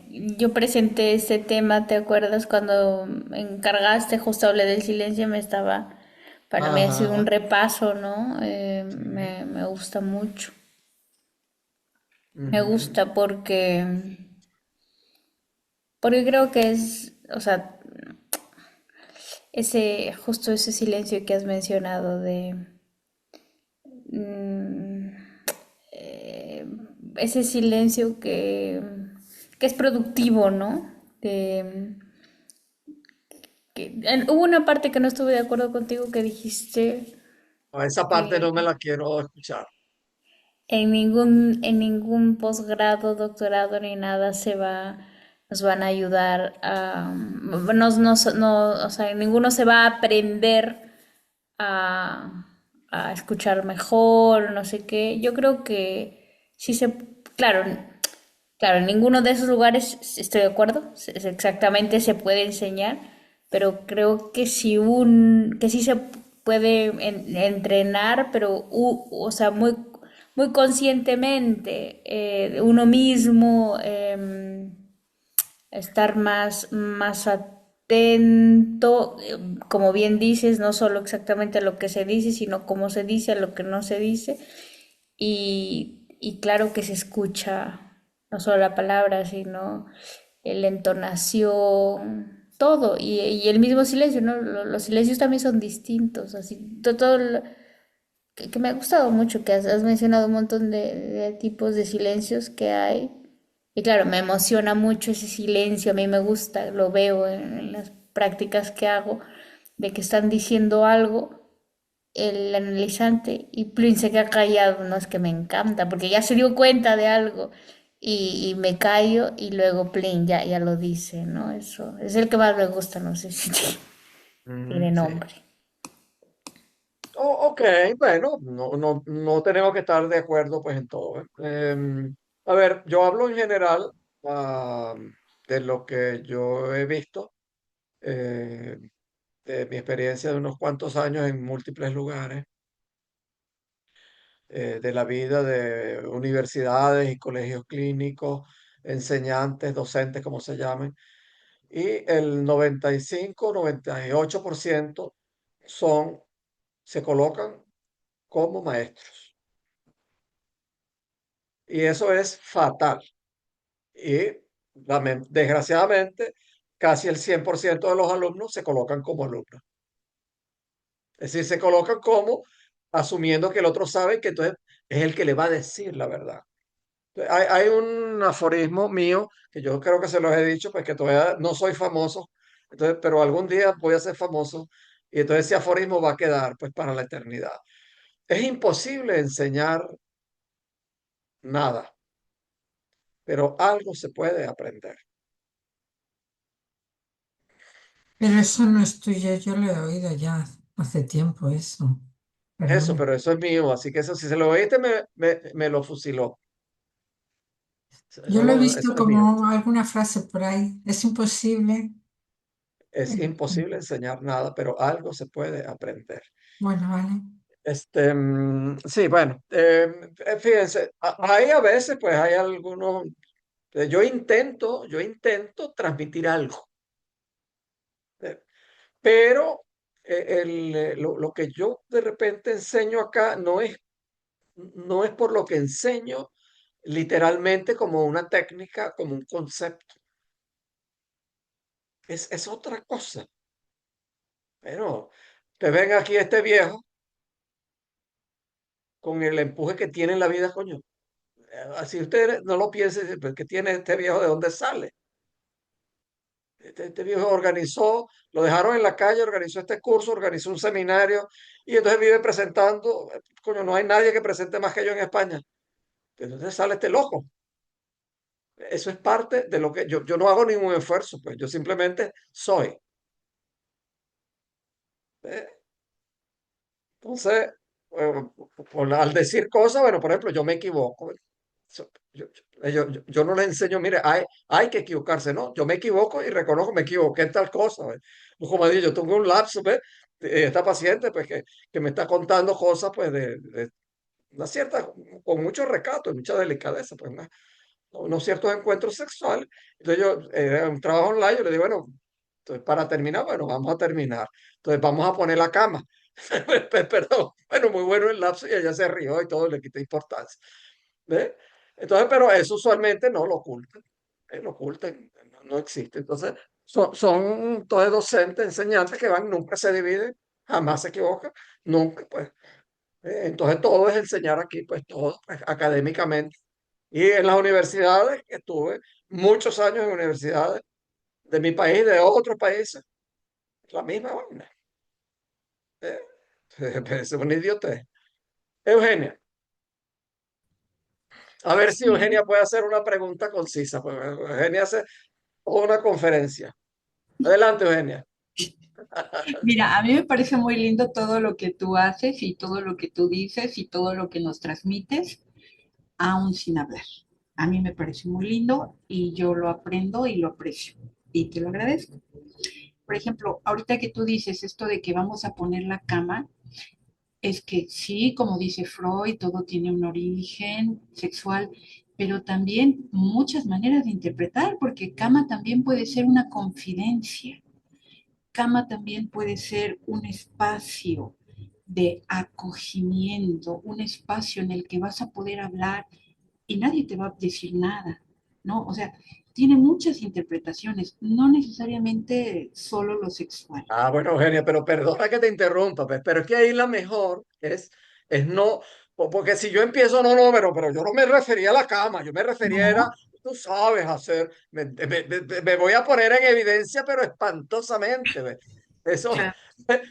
yo presenté este tema, ¿te acuerdas cuando me encargaste? Justo hablé del silencio, para mí ha sido un Ajá, repaso, ¿no? sí. Me gusta mucho. Me Ujú. gusta porque creo que o sea, justo ese silencio que has mencionado mm, eh, ese silencio que es productivo, ¿no? Hubo una parte que no estuve de acuerdo contigo que dijiste A esa parte no me que la quiero escuchar. en ningún posgrado, doctorado ni nada nos van a ayudar o sea, ninguno se va a aprender a, a escuchar mejor, no sé qué. Yo creo que sí claro, claro, en ninguno de esos lugares estoy de acuerdo, exactamente se puede enseñar, pero creo que que sí se puede entrenar, pero o sea, muy conscientemente, uno mismo, estar más atento, como bien dices, no solo exactamente a lo que se dice, sino cómo se dice, a lo que no se dice. Y claro que se escucha no solo la palabra, sino la entonación, todo. Y el mismo silencio, ¿no? Los silencios también son distintos, así, que me ha gustado mucho, que has mencionado un montón de tipos de silencios que hay. Y claro, me emociona mucho ese silencio, a mí me gusta, lo veo en las prácticas que hago, de que están diciendo algo el analizante y plin se queda callado, no es que me encanta, porque ya se dio cuenta de algo y me callo y luego plin ya lo dice, ¿no? Eso es el que más me gusta, no sé si tiene Ujú, sí. nombre. Ok, bueno, no tenemos que estar de acuerdo pues en todo, ¿eh? A ver, yo hablo en general ah, de lo que yo he visto, eh, de mi experiencia de unos cuantos años en múltiples lugares, de la vida de universidades y colegios clínicos, enseñantes, docentes, como se llamen, y el 95-98% son, se colocan como maestros. Y eso es fatal. Y desgraciadamente, casi el 100% de los alumnos se colocan como alumnos. Es decir, se colocan como asumiendo que el otro sabe y que entonces es el que le va a decir la verdad. Hay un aforismo mío que yo creo que se los he dicho, pues que todavía no soy famoso, entonces, pero algún día voy a ser famoso y entonces ese aforismo va a quedar pues para la eternidad. Es imposible enseñar nada, pero algo se puede aprender. Pero eso no es tuyo, yo lo he oído ya hace tiempo eso. Eso, Perdona. pero eso es mío, así que eso, si se lo oíste, me lo fusiló. Yo Eso, lo he visto eso es mío. como alguna frase por ahí. Es imposible. Es eh, imposible enseñar nada, pero algo se puede aprender. Bueno, vale. Sí, bueno, fíjense, hay a veces, pues hay algunos, yo intento transmitir algo, eh, pero lo que yo de repente enseño acá no es por lo que enseño literalmente como una técnica, como un concepto, es otra cosa. Bueno, te ven aquí este viejo con el empuje que tiene en la vida, coño. Así usted no lo piense, pues, que tiene este viejo, ¿de dónde sale? Este viejo organizó, lo dejaron en la calle, organizó este curso, organizó un seminario y entonces vive presentando, coño, no hay nadie que presente más que yo en España. Entonces sale este loco. Eso es parte de lo que yo no hago ningún esfuerzo, pues yo simplemente soy. ¿Eh? Entonces, al decir cosas, bueno, por ejemplo, yo me equivoco. Yo no les enseño, mire, hay que equivocarse, ¿no? Yo me equivoco y reconozco, me equivoqué en tal cosa. ¿Ve? Como digo, yo tengo un lapso, ¿ve? Esta paciente, pues, que me está contando cosas, pues, de una cierta, con mucho recato y mucha delicadeza, pues, ¿no? unos ciertos encuentros sexuales. Entonces yo, era un trabajo online, yo le digo, bueno, entonces para terminar, bueno, vamos a terminar. Entonces vamos a poner la cama. Perdón, bueno, muy bueno el lapso y ella se rió y todo, le quité importancia. ¿Ve? Entonces, pero eso usualmente no lo ocultan, no existe. Entonces, son entonces docentes, enseñantes que van, nunca se dividen, jamás se equivocan, nunca, pues. Entonces, todo es enseñar aquí, pues todo, pues, académicamente. Y en las universidades, que estuve muchos años en universidades de mi país, de otros países, la misma vaina. ¿Eh? Es una idiotez. Eugenia, a ver si Sí. Eugenia puede hacer una pregunta concisa. Pues Eugenia hace toda una conferencia. Adelante, Eugenia. Mira, a mí me parece muy lindo todo lo que tú haces y todo lo que tú dices y todo lo que nos transmites, aún sin hablar. A mí me parece muy lindo y yo lo aprendo y lo aprecio y te lo agradezco. Por ejemplo, ahorita que tú dices esto de que vamos a poner la cama, es que sí, como dice Freud, todo tiene un origen sexual, pero también muchas maneras de interpretar, porque cama también puede ser una confidencia. Cama también puede ser un espacio de acogimiento, un espacio en el que vas a poder hablar y nadie te va a decir nada, ¿no? O sea, tiene muchas interpretaciones, no necesariamente solo lo sexual. Ah, bueno, Eugenia, pero perdona que te interrumpa, pues, pero es que ahí la mejor es no, porque si yo empiezo, pero yo no me refería a la cama, yo me refería era, No, tú sabes hacer, me voy a poner en evidencia, pero espantosamente, ¿ves? Eso, claro,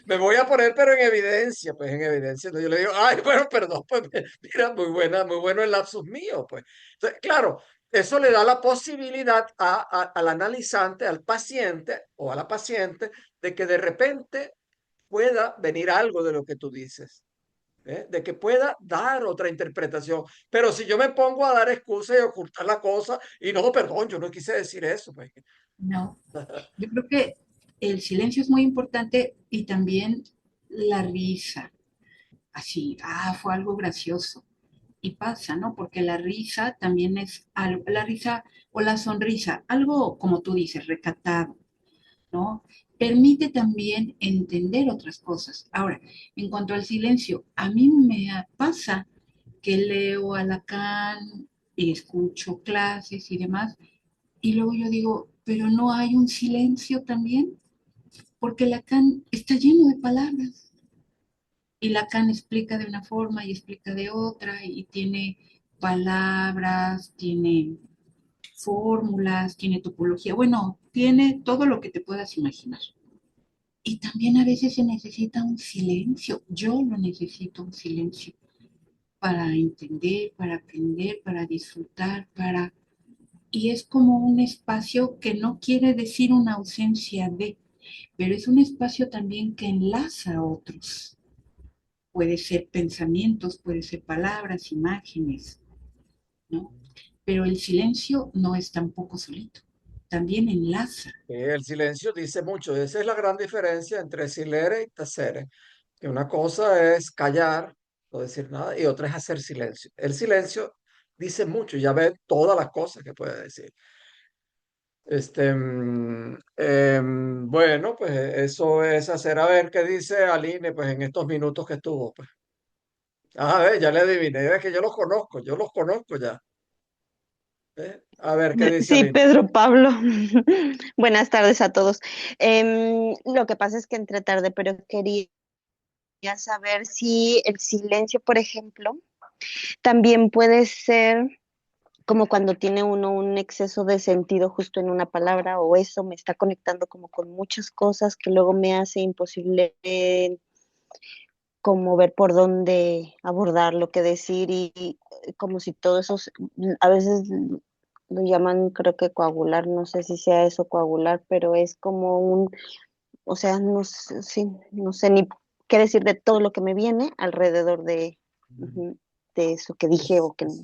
me voy a poner, pero en evidencia, pues en evidencia. Entonces yo le digo, ay, bueno, perdón, pues mira, muy bueno el lapsus mío, pues. Entonces, claro, eso le da la posibilidad al analizante, al paciente o a la paciente, de que de repente pueda venir algo de lo que tú dices, ¿eh? De que pueda dar otra interpretación. Pero si yo me pongo a dar excusas y ocultar la cosa, y no, perdón, yo no quise decir eso, pues. no. Yo creo que el silencio es muy importante y también la risa. Así, fue algo gracioso. Y pasa, ¿no? Porque la risa también es algo, la risa o la sonrisa, algo como tú dices, recatado, ¿no? Permite también entender otras cosas. Ahora, en cuanto al silencio, a mí me pasa que leo a Lacan y escucho clases y demás, y luego yo digo, pero no hay un silencio también, porque Lacan está lleno de palabras y Lacan explica de una forma y explica de otra y tiene palabras, tiene fórmulas, tiene topología, bueno, tiene todo lo que te puedas imaginar. Y también a veces se necesita un silencio, yo lo necesito un silencio para entender, para aprender, para disfrutar, para... Y es como un espacio que no quiere decir una ausencia de, pero es un espacio también que enlaza a otros. Puede ser pensamientos, puede ser palabras, imágenes, ¿no? Pero el silencio no es tampoco solito, también enlaza. El silencio dice mucho. Esa es la gran diferencia entre silere y tacere. Que una cosa es callar, no decir nada, y otra es hacer silencio. El silencio dice mucho, ya ve todas las cosas que puede decir. Bueno, pues eso es hacer, a ver qué dice Aline, pues en estos minutos que estuvo, pues. A ver, ya le adiviné, es que yo los conozco ya. ¿Eh? A ver qué dice Sí, Aline. Pedro Pablo. Buenas tardes a todos. Lo que pasa es que entré tarde, pero quería saber si el silencio, por ejemplo, también puede ser como cuando tiene uno un exceso de sentido justo en una palabra o eso me está conectando como con muchas cosas que luego me hace imposible como ver por dónde abordar lo que decir y como si todo eso, a veces lo llaman creo que coagular, no sé si sea eso coagular, pero es como un, o sea, no sé, sí, no sé ni qué decir de todo lo que me viene alrededor ujú, de eso que dije o que no.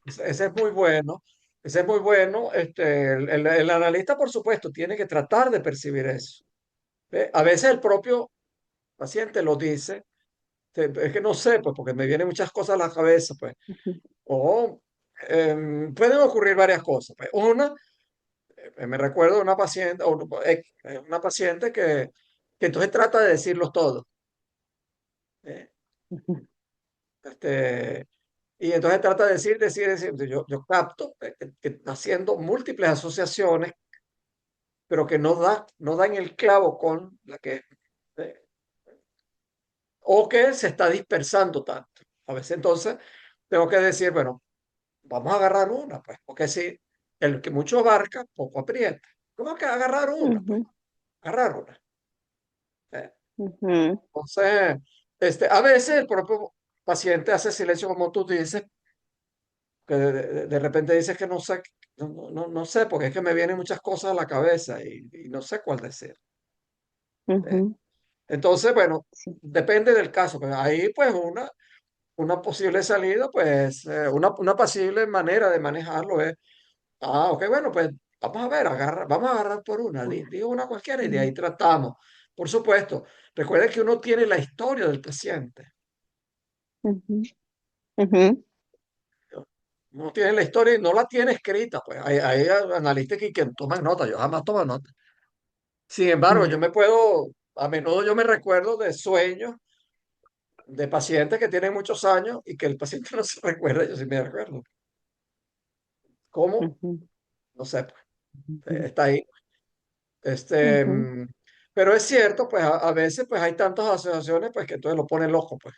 Ese es muy bueno. Ese es muy bueno. El analista, por supuesto, tiene que tratar de percibir eso. ¿Ve? A veces el propio paciente lo dice. Es que no sé, pues, porque me vienen muchas cosas a la cabeza, pues. Ujú. O pueden ocurrir varias cosas. Pues. Una, me recuerdo de una paciente, una paciente que entonces trata de decirlos todos. ¿eh? Ujú, Este, y entonces trata de decir. Yo capto que está haciendo múltiples asociaciones, pero que no dan el clavo con la que, eh, o que se está dispersando tanto. A veces entonces tengo que decir, bueno, vamos a agarrar una, pues, porque si el que mucho abarca, poco aprieta. ¿Cómo que agarrar una? Pues, ujú, agarrar una. ¿eh? ujú, Entonces, a veces el propio paciente hace silencio, como tú dices, que de repente dices que no sé, no sé, porque es que me vienen muchas cosas a la cabeza y no sé cuál decir. ¿eh? ujú, Entonces, bueno, sí, depende del caso. Pero ahí, pues, una posible salida, pues, una posible manera de manejarlo es, ok, bueno, pues, vamos a ver, vamos a agarrar por una, una. digo una cualquiera y de ahí Ujú, tratamos. Por supuesto, recuerden que uno tiene la historia del paciente. ujú, ujú, Uno tiene la historia y no la tiene escrita, pues hay analistas que toman nota, yo jamás tomo nota. Sin embargo, ujú, a menudo yo me recuerdo de sueños de pacientes que tienen muchos años y que el paciente no se recuerda, yo sí me recuerdo. ¿Cómo? ujú, No sé, pues, ujú, está ahí. Este, ujú, mm, pero es cierto, pues a veces pues hay tantas asociaciones pues que entonces lo pone loco, pues.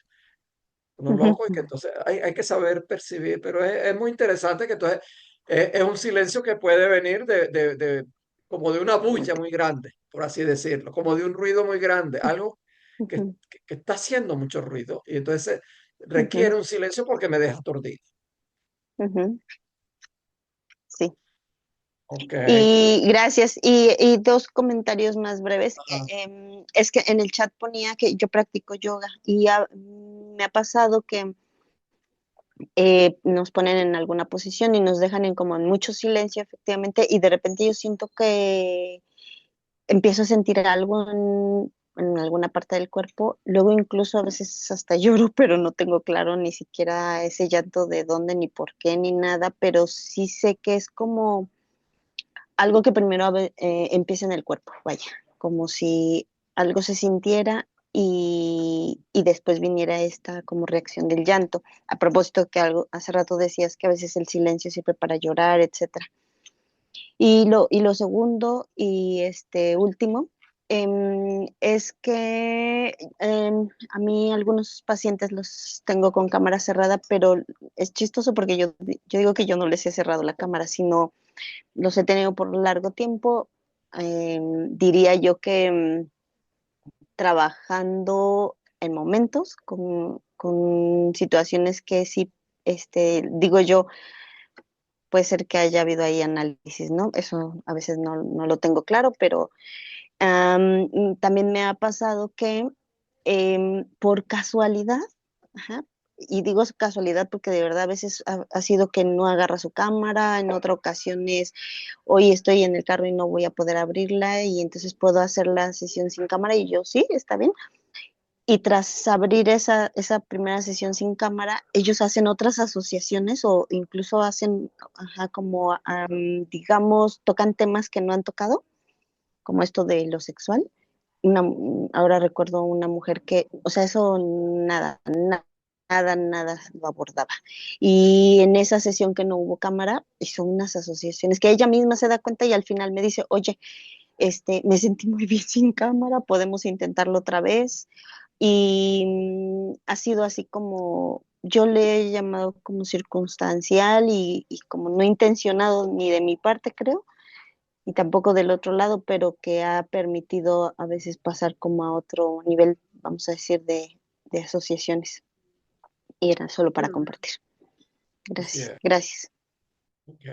Uno ujú, loco y que entonces hay que saber percibir, pero es muy interesante que entonces es un silencio que puede venir como de una bulla muy grande, por así decirlo, como de un ruido muy grande, algo ujú, que está haciendo mucho ruido y entonces ujú, requiere un silencio porque me deja aturdido. ujú, sí. Ok. Y gracias. Y dos comentarios más breves. Ajá. Es que en el chat ponía que yo practico yoga y me ha pasado que nos ponen en alguna posición y nos dejan en como en mucho silencio, efectivamente, y de repente yo siento que empiezo a sentir algo en alguna parte del cuerpo. Luego incluso a veces hasta lloro, pero no tengo claro ni siquiera ese llanto de dónde, ni por qué, ni nada, pero sí sé que es como algo que primero empieza en el cuerpo, vaya, como si algo se sintiera y después viniera esta como reacción del llanto. A propósito que algo hace rato decías que a veces el silencio sirve para llorar, etcétera. Y lo segundo y este último es que a mí algunos pacientes los tengo con cámara cerrada, pero es chistoso porque yo digo que yo no les he cerrado la cámara, sino los he tenido por largo tiempo. Diría yo que trabajando en momentos con situaciones que sí, digo yo, puede ser que haya habido ahí análisis, ¿no? Eso a veces no lo tengo claro, pero también me ha pasado que por casualidad, ajá, y digo casualidad porque de verdad a veces ha sido que no agarra su cámara, en otra ocasión es, hoy estoy en el carro y no voy a poder abrirla y entonces puedo hacer la sesión sin cámara y yo sí, está bien. Y tras abrir esa primera sesión sin cámara, ellos hacen otras asociaciones o incluso hacen, ajá, como, digamos, tocan temas que no han tocado, como esto de lo sexual. Ahora recuerdo una mujer que, o sea, eso nada lo abordaba. Y en esa sesión que no hubo cámara, hizo unas asociaciones que ella misma se da cuenta y al final me dice, oye, me sentí muy bien sin cámara, podemos intentarlo otra vez. Y ha sido así como, yo le he llamado como circunstancial y como no intencionado ni de mi parte, creo, y tampoco del otro lado, pero que ha permitido a veces pasar como a otro nivel, vamos a decir, de asociaciones. Y era solo para Mm. compartir. Así Gracias, es. gracias. Ok.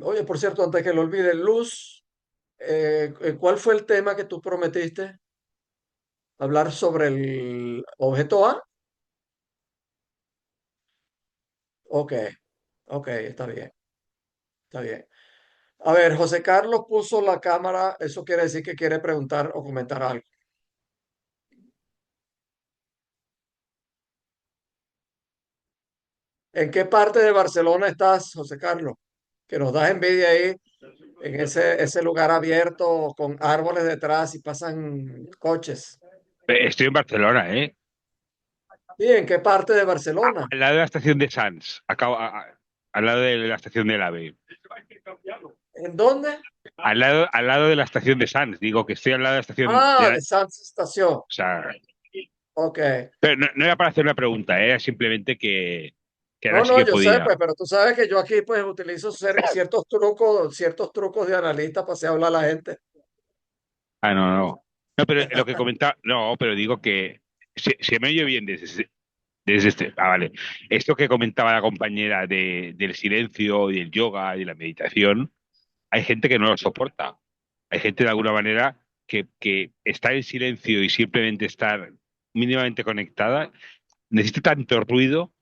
Oye, por cierto, antes que lo olvide, Luz, ¿cuál fue el tema que tú prometiste? Hablar sobre el objeto A. Ok, ok, está bien, está bien. A ver, José Carlos puso la cámara, eso quiere decir que quiere preguntar o comentar algo. ¿En qué parte de Barcelona estás, José Carlos? Que nos das envidia ahí, en ese lugar abierto con árboles detrás y pasan coches. Estoy en Barcelona, ¿eh? ¿Y en qué parte de Barcelona? Al lado de la estación de Sants, al lado de la estación del AVE. ¿En dónde? Al lado de la estación de Sants, digo que estoy al lado de la estación Ah, de Sanz Estación. o sea, Ok. pero no era para hacer una pregunta, era simplemente que ahora No, sí no, que yo sé, podía. pues, pero tú sabes que yo aquí pues utilizo ciertos trucos de analista para hacer hablar a la gente. Ah, no, no. No, pero lo que comentaba, no, pero digo que se me oye bien desde este. Ah, vale. Esto que comentaba la compañera del silencio y del yoga y de la meditación, hay gente que no lo soporta. Hay gente de alguna manera que está en silencio y simplemente estar mínimamente conectada, necesita tanto ruido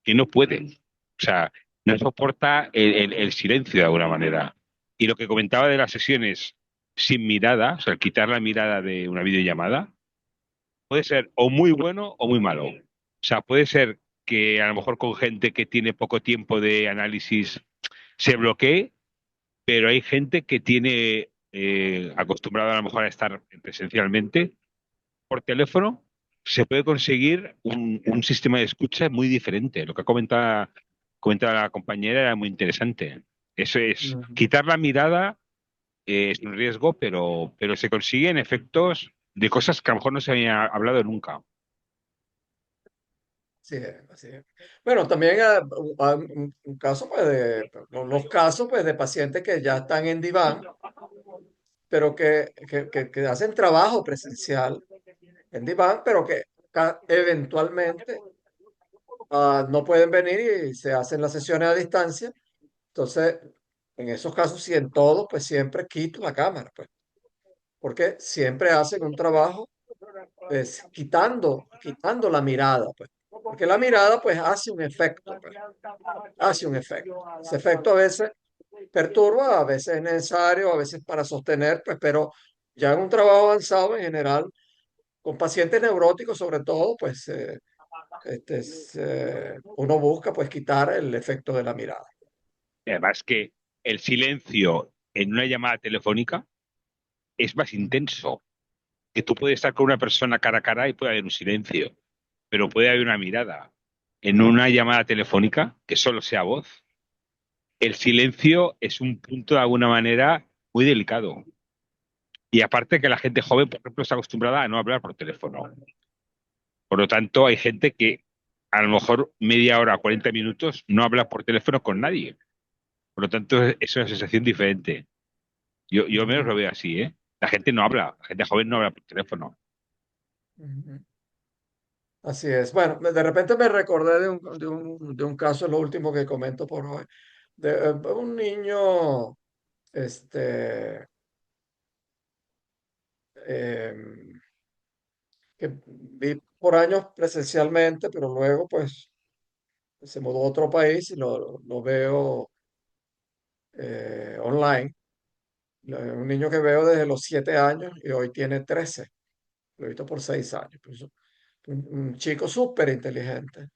que no puede. O sea, no soporta el silencio de alguna manera. Y lo que comentaba de las sesiones sin mirada, o sea, el quitar la mirada de una videollamada, puede ser o muy bueno o muy malo. O sea, puede ser que a lo mejor con gente que tiene poco tiempo de análisis se bloquee, pero hay gente que tiene acostumbrado a lo mejor a estar presencialmente por teléfono, se puede conseguir un sistema de escucha muy diferente. Lo que comentaba la compañera era muy interesante. Eso es, Ujú. quitar la mirada es un riesgo, pero se consiguen efectos de cosas que a lo mejor no se había hablado nunca. Así es, así es. Bueno, también un caso pues los casos pues de pacientes que ya están en diván, pero que hacen trabajo presencial en diván, pero que eventualmente no pueden venir y se hacen las sesiones a distancia. Entonces, en esos casos, si en todos, pues siempre quito la cámara, pues, porque siempre hacen un trabajo pues, quitando la mirada, pues, porque la mirada pues hace un efecto, pues, hace un efecto. Ese efecto a veces perturba, a veces es necesario, a veces para sostener, pues, pero ya en un trabajo avanzado en general, con pacientes neuróticos sobre todo, pues uno busca pues quitar el efecto de la mirada. Y además que el silencio en una llamada telefónica es más intenso, que tú puedes estar con una persona cara a cara y puede haber un silencio, pero puede haber una mirada. En una llamada telefónica, que solo sea voz, el silencio es un punto de alguna manera muy delicado. Y aparte que la gente joven, por ejemplo, está acostumbrada a no hablar por teléfono. Por lo tanto, hay gente que a lo mejor media hora, 40 minutos, no habla por teléfono con nadie. Por lo tanto, es una sensación diferente. Yo menos lo Ujú, veo así, ¿eh? La gente no habla, la gente joven no habla por teléfono. ujú. Así es. Bueno, de repente me recordé de un caso, lo último que comento por hoy, de un niño, este, em, que vi por años presencialmente, pero luego pues se mudó a otro país y lo veo online. Un niño que veo desde los 7 años y hoy tiene 13. Lo he visto por 6 años. Pues, un chico súper inteligente,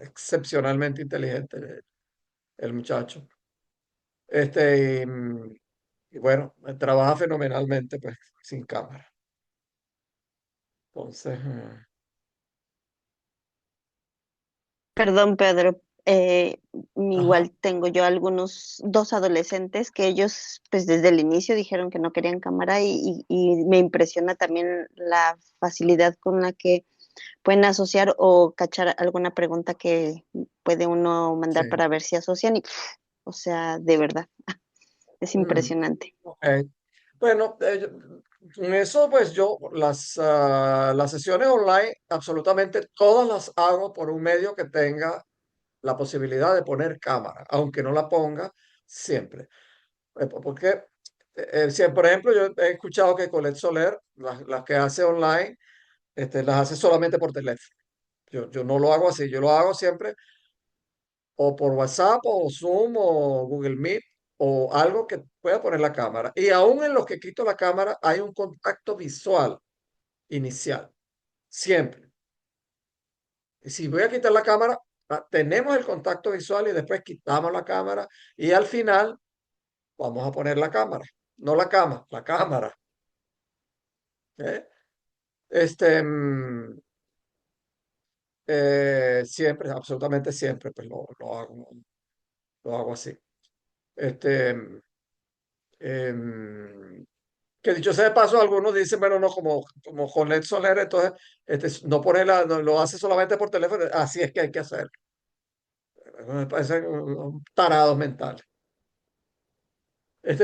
excepcionalmente inteligente el muchacho. Y bueno, trabaja fenomenalmente, pues, sin cámara. Entonces, Perdón, Pedro. ajá, Igual tengo yo dos adolescentes que ellos, pues desde el inicio dijeron que no querían cámara y me impresiona también la facilidad con la que pueden asociar o cachar alguna pregunta que puede uno mandar sí. para ver si asocian y, o sea, de verdad, es Mm, impresionante. ok. Bueno, en eso, pues yo, las sesiones online, absolutamente todas las hago por un medio que tenga la posibilidad de poner cámara, aunque no la ponga siempre. Porque, si, por ejemplo, yo he escuchado que Colette Soler, las que hace online, las hace solamente por teléfono. Yo no lo hago así, yo lo hago siempre o por WhatsApp o Zoom o Google Meet o algo que pueda poner la cámara. Y aún en los que quito la cámara hay un contacto visual inicial, siempre. Y si voy a quitar la cámara, tenemos el contacto visual y después quitamos la cámara y al final vamos a poner la cámara, no la cama, la cámara. ¿Eh? Este, siempre, absolutamente siempre, pues lo hago así. Este, em, que dicho sea de paso, algunos dicen, bueno, no, como Jolet Soler, entonces no pone no, lo hace solamente por teléfono, así es que hay que hacer. Me parecen tarados mentales.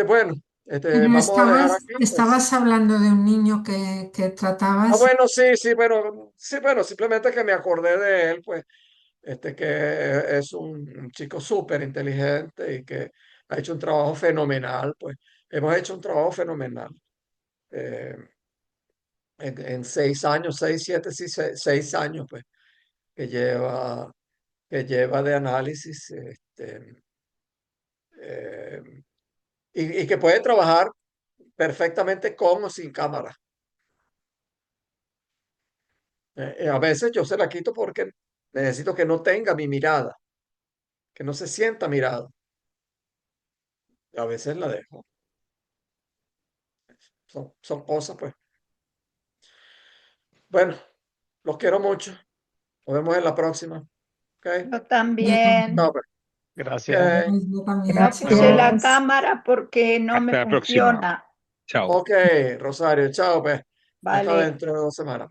Bueno, Pero vamos a dejar aquí, pues. estabas hablando de un niño que tratabas. Bueno, sí, sí, bueno, simplemente que me acordé de él, pues, que es un chico súper inteligente y que ha hecho un trabajo fenomenal, pues, hemos hecho un trabajo fenomenal. eh, en 6 años, 6, 7, sí, 6 años, pues, que lleva, que lleva de análisis, eh, y que puede trabajar perfectamente con o sin cámara. A veces yo se la quito porque necesito que no tenga mi mirada, que no se sienta mirado. A veces la dejo. Son cosas, pues. Bueno, los quiero mucho. Nos vemos en la próxima. ¿Ok? Yo también. Chao, pues. Gracias. Ok. Yo también. No puse la Gracias. cámara porque no me Hasta la próxima. funciona. Chao. Ok, Rosario, chao, pues. Hasta Vale. dentro de 2 semanas.